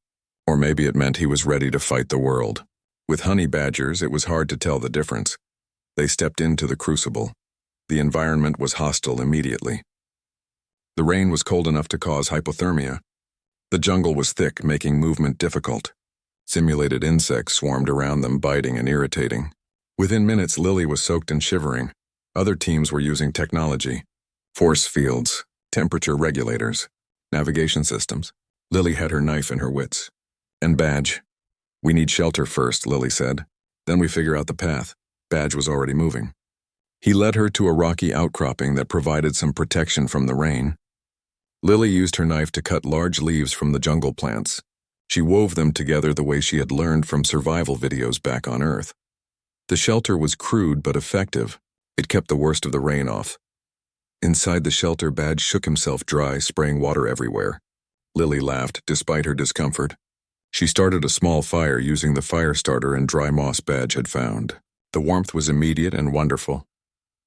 [SPEAKER 1] Or maybe it meant he was ready to fight the world. With honey badgers, it was hard to tell the difference. They stepped into the Crucible. The environment was hostile immediately. The rain was cold enough to cause hypothermia. The jungle was thick, making movement difficult. Simulated insects swarmed around them, biting and irritating. Within minutes, Lily was soaked and shivering. Other teams were using technology: force fields, temperature regulators, navigation systems. Lily had her knife in her wits. And Badge. "We need shelter first," Lily said. "Then we figure out the path." Badge was already moving. He led her to a rocky outcropping that provided some protection from the rain. Lily used her knife to cut large leaves from the jungle plants. She wove them together the way she had learned from survival videos back on Earth. The shelter was crude but effective. It kept the worst of the rain off. Inside the shelter, Badge shook himself dry, spraying water everywhere. Lily laughed, despite her discomfort. She started a small fire using the fire starter and dry moss Badge had found. The warmth was immediate and wonderful.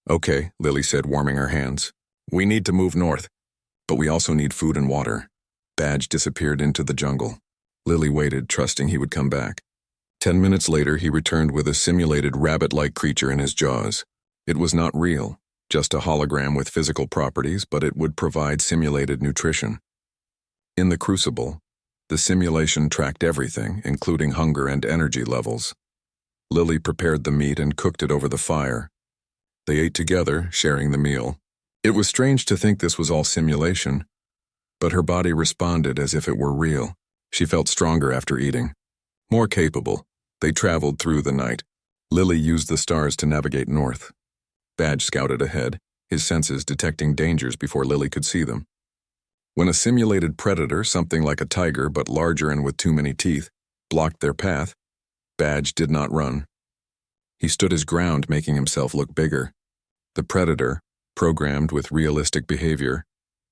[SPEAKER 1] "Okay," Lily said, warming her hands. "We need to move north, but we also need food and water." Badge disappeared into the jungle. Lily waited, trusting he would come back. 10 minutes later, he returned with a simulated rabbit-like creature in his jaws. It was not real, just a hologram with physical properties, but it would provide simulated nutrition. In the Crucible, the simulation tracked everything, including hunger and energy levels. Lily prepared the meat and cooked it over the fire. They ate together, sharing the meal. It was strange to think this was all simulation, but her body responded as if it were real. She felt stronger after eating, more capable. They traveled through the night. Lily used the stars to navigate north. Badge scouted ahead, his senses detecting dangers before Lily could see them. When a simulated predator, something like a tiger but larger and with too many teeth, blocked their path, Badge did not run. He stood his ground, making himself look bigger. The predator, programmed with realistic behavior,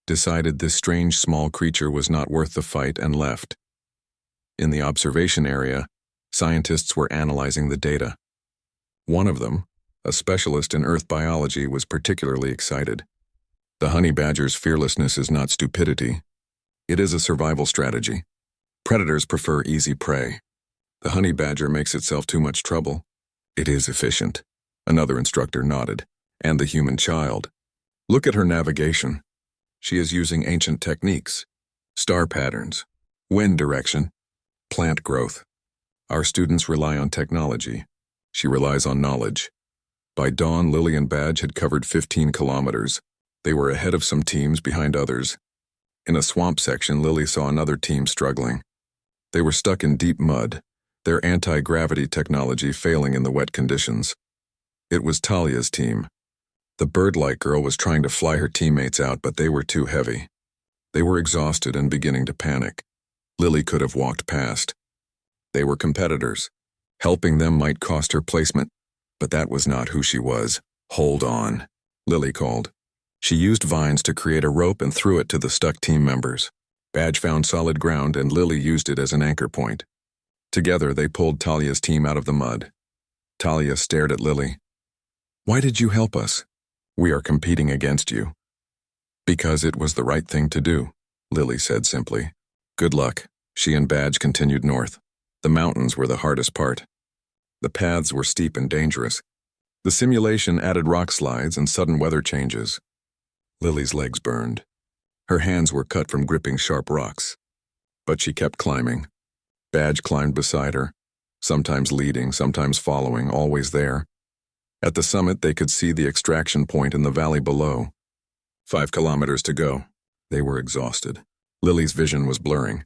[SPEAKER 1] decided this strange small creature was not worth the fight and left. In the observation area, scientists were analyzing the data. One of them, a specialist in Earth biology, was particularly excited. The honey badger's fearlessness is not stupidity. It is a survival strategy. Predators prefer easy prey. The honey badger makes itself too much trouble. It is efficient. Another instructor nodded. And the human child. Look at her navigation. She is using ancient techniques. Star patterns, wind direction, plant growth. Our students rely on technology. She relies on knowledge. By dawn, Lily and Badge had covered 15 kilometers. They were ahead of some teams, behind others. In a swamp section, Lily saw another team struggling. They were stuck in deep mud, their anti-gravity technology failing in the wet conditions. It was Talia's team. The bird-like girl was trying to fly her teammates out, but they were too heavy. They were exhausted and beginning to panic. Lily could have walked past. They were competitors. Helping them might cost her placement, but that was not who she was. "Hold on," Lily called. She used vines to create a rope and threw it to the stuck team members. Badge found solid ground and Lily used it as an anchor point. Together, they pulled Talia's team out of the mud. Talia stared at Lily. "Why did you help us?" "We are competing against you." "Because it was the right thing to do," Lily said simply. "Good luck." She and Badge continued north. The mountains were the hardest part. The paths were steep and dangerous. The simulation added rock slides and sudden weather changes. Lily's legs burned. Her hands were cut from gripping sharp rocks. But she kept climbing. Badge climbed beside her, sometimes leading, sometimes following, always there. At the summit, they could see the extraction point in the valley below. 5 kilometers to go. They were exhausted. Lily's vision was blurring.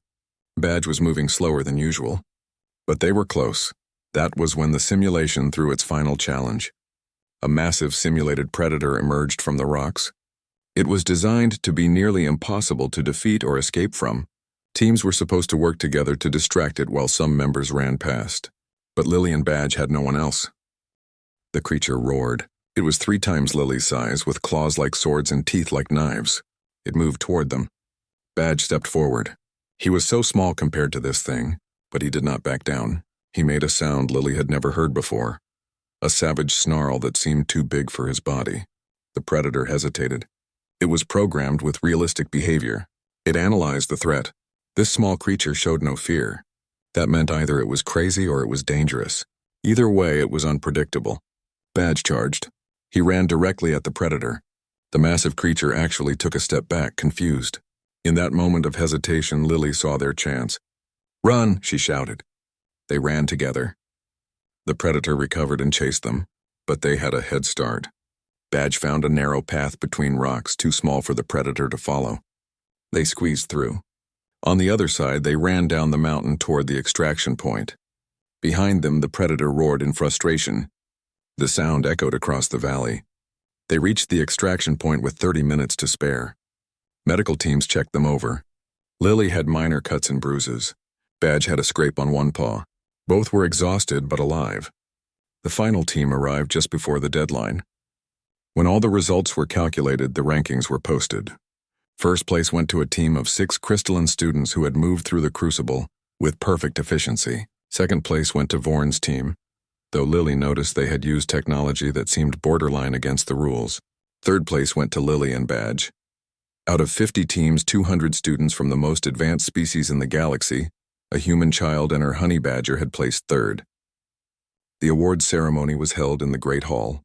[SPEAKER 1] Badge was moving slower than usual. But they were close. That was when the simulation threw its final challenge. A massive simulated predator emerged from the rocks. It was designed to be nearly impossible to defeat or escape from. Teams were supposed to work together to distract it while some members ran past. But Lily and Badge had no one else. The creature roared. It was 3 times Lily's size, with claws like swords and teeth like knives. It moved toward them. Badge stepped forward. He was so small compared to this thing, but he did not back down. He made a sound Lily had never heard before. A savage snarl that seemed too big for his body. The predator hesitated. It was programmed with realistic behavior. It analyzed the threat. This small creature showed no fear. That meant either it was crazy or it was dangerous. Either way, it was unpredictable. Badge charged. He ran directly at the predator. The massive creature actually took a step back, confused. In that moment of hesitation, Lily saw their chance. "Run!" she shouted. They ran together. The predator recovered and chased them, but they had a head start. Badge found a narrow path between rocks, too small for the predator to follow. They squeezed through. On the other side, they ran down the mountain toward the extraction point. Behind them, the predator roared in frustration. The sound echoed across the valley. They reached the extraction point with 30 minutes to spare. Medical teams checked them over. Lily had minor cuts and bruises. Badge had a scrape on one paw. Both were exhausted but alive. The final team arrived just before the deadline. When all the results were calculated, the rankings were posted. First place went to a team of 6 crystalline students who had moved through the crucible with perfect efficiency. Second place went to Vorn's team, though Lily noticed they had used technology that seemed borderline against the rules. Third place went to Lily and Badge. Out of 50 teams, 200 students from the most advanced species in the galaxy, a human child and her honey badger had placed third. The awards ceremony was held in the Great Hall.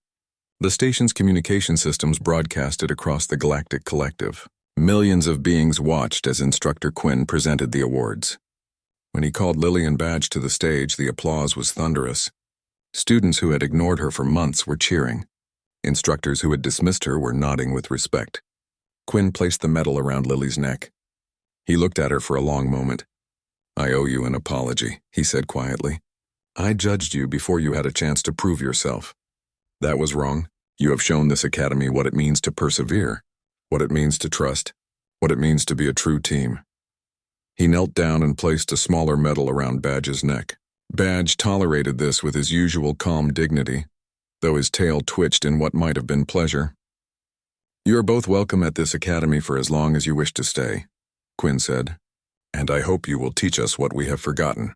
[SPEAKER 1] The station's communication systems broadcasted across the Galactic Collective. Millions of beings watched as Instructor Quinn presented the awards. When he called Lily and Badge to the stage, the applause was thunderous. Students who had ignored her for months were cheering. Instructors who had dismissed her were nodding with respect. Quinn placed the medal around Lily's neck. He looked at her for a long moment. "I owe you an apology," he said quietly. "I judged you before you had a chance to prove yourself. That was wrong. You have shown this academy what it means to persevere, what it means to trust, what it means to be a true team." He knelt down and placed a smaller medal around Badge's neck. Badge tolerated this with his usual calm dignity, though his tail twitched in what might have been pleasure. "You are both welcome at this academy for as long as you wish to stay," Quinn said, "and I hope you will teach us what we have forgotten."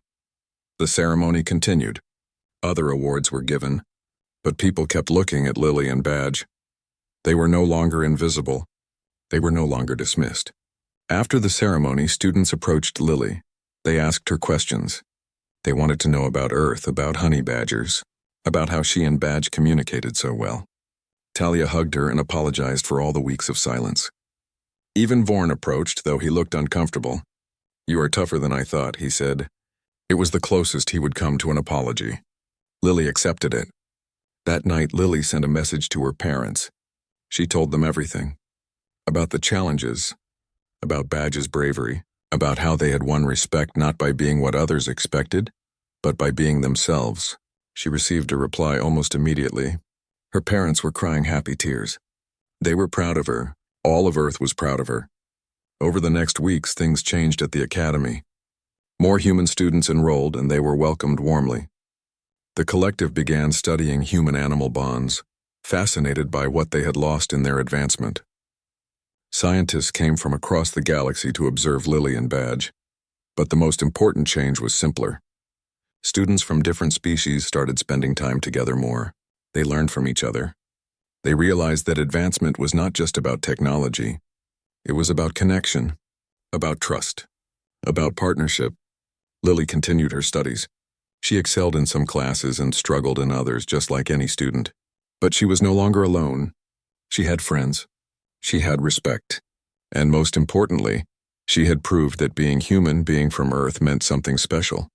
[SPEAKER 1] The ceremony continued. Other awards were given, but people kept looking at Lily and Badge. They were no longer invisible. They were no longer dismissed. After the ceremony, students approached Lily. They asked her questions. They wanted to know about Earth, about honey badgers, about how she and Badge communicated so well. Talia hugged her and apologized for all the weeks of silence. Even Vorn approached, though he looked uncomfortable. "You are tougher than I thought," he said. It was the closest he would come to an apology. Lily accepted it. That night, Lily sent a message to her parents. She told them everything. About the challenges, about Badge's bravery, about how they had won respect not by being what others expected, but by being themselves. She received a reply almost immediately. Her parents were crying happy tears. They were proud of her. All of Earth was proud of her. Over the next weeks, things changed at the academy. More human students enrolled, and they were welcomed warmly. The collective began studying human-animal bonds, fascinated by what they had lost in their advancement. Scientists came from across the galaxy to observe Lily and Badge, but the most important change was simpler. Students from different species started spending time together more. They learned from each other. They realized that advancement was not just about technology. It was about connection, about trust, about partnership. Lily continued her studies. She excelled in some classes and struggled in others, just like any student. But she was no longer alone. She had friends. She had respect. And most importantly, she had proved that being human, being from Earth, meant something special.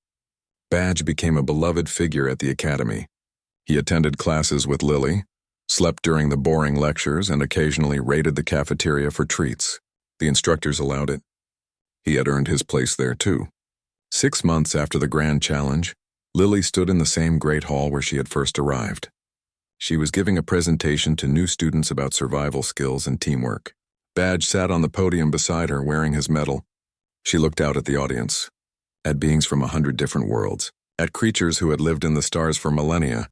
[SPEAKER 1] Badge became a beloved figure at the academy. He attended classes with Lily, slept during the boring lectures, and occasionally raided the cafeteria for treats. The instructors allowed it. He had earned his place there too. 6 months after the grand challenge, Lily stood in the same great hall where she had first arrived. She was giving a presentation to new students about survival skills and teamwork. Badge sat on the podium beside her wearing his medal. She looked out at the audience, at beings from 100 different worlds, at creatures who had lived in the stars for millennia,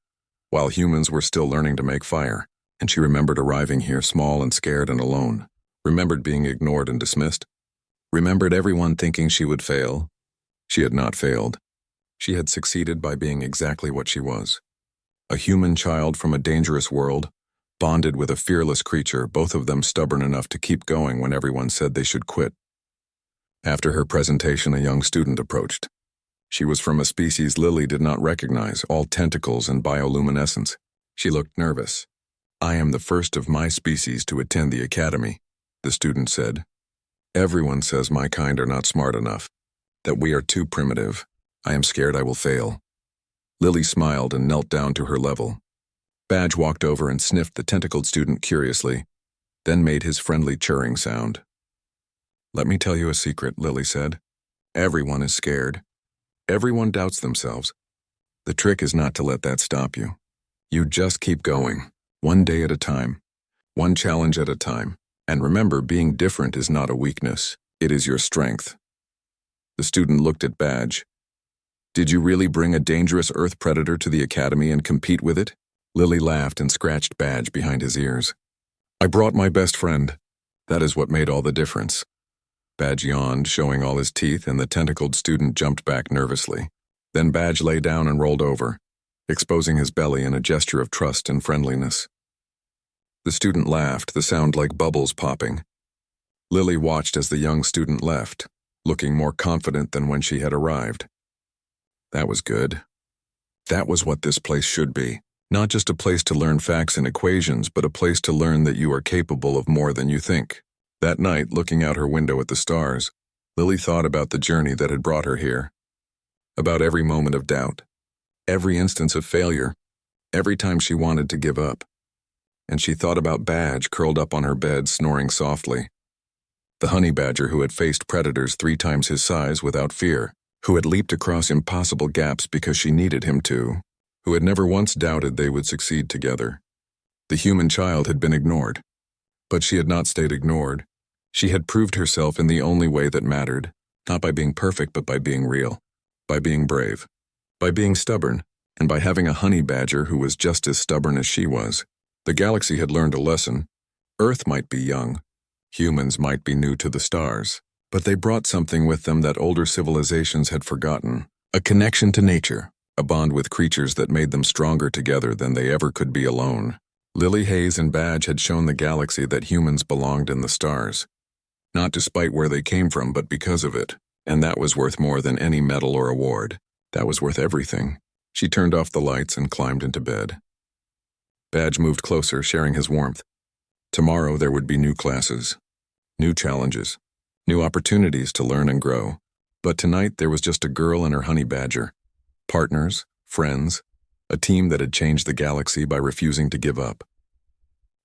[SPEAKER 1] while humans were still learning to make fire, and she remembered arriving here small and scared and alone, remembered being ignored and dismissed, remembered everyone thinking she would fail. She had not failed. She had succeeded by being exactly what she was. A human child from a dangerous world, bonded with a fearless creature, both of them stubborn enough to keep going when everyone said they should quit. After her presentation, a young student approached. She was from a species Lily did not recognize, all tentacles and bioluminescence. She looked nervous. "I am the first of my species to attend the academy," the student said. "Everyone says my kind are not smart enough, that we are too primitive. I am scared I will fail." Lily smiled and knelt down to her level. Badge walked over and sniffed the tentacled student curiously, then made his friendly churring sound. "Let me tell you a secret," Lily said. "Everyone is scared. Everyone doubts themselves. The trick is not to let that stop you. You just keep going, one day at a time, one challenge at a time. And remember, being different is not a weakness. It is your strength." The student looked at Badge. "Did you really bring a dangerous Earth predator to the academy and compete with it?" Lily laughed and scratched Badge behind his ears. "I brought my best friend. That is what made all the difference." Badge yawned, showing all his teeth, and the tentacled student jumped back nervously. Then Badge lay down and rolled over, exposing his belly in a gesture of trust and friendliness. The student laughed, the sound like bubbles popping. Lily watched as the young student left, looking more confident than when she had arrived. That was good. That was what this place should be. Not just a place to learn facts and equations, but a place to learn that you are capable of more than you think. That night, looking out her window at the stars, Lily thought about the journey that had brought her here. About every moment of doubt, every instance of failure, every time she wanted to give up. And she thought about Badge curled up on her bed, snoring softly. The honey badger who had faced predators 3 times his size without fear, who had leaped across impossible gaps because she needed him to, who had never once doubted they would succeed together. The human child had been ignored. But she had not stayed ignored. She had proved herself in the only way that mattered, not by being perfect, but by being real, by being brave, by being stubborn, and by having a honey badger who was just as stubborn as she was. The galaxy had learned a lesson. Earth might be young. Humans might be new to the stars. But they brought something with them that older civilizations had forgotten. A connection to nature, a bond with creatures that made them stronger together than they ever could be alone. Lily Hayes and Badge had shown the galaxy that humans belonged in the stars. Not despite where they came from, but because of it. And that was worth more than any medal or award. That was worth everything. She turned off the lights and climbed into bed. Badge moved closer, sharing his warmth. Tomorrow there would be new classes, new challenges, new opportunities to learn and grow. But tonight there was just a girl and her honey badger. Partners, friends, a team that had changed the galaxy by refusing to give up.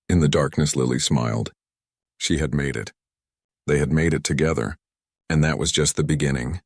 [SPEAKER 1] In the darkness, Lily smiled. She had made it. They had made it together, and that was just the beginning.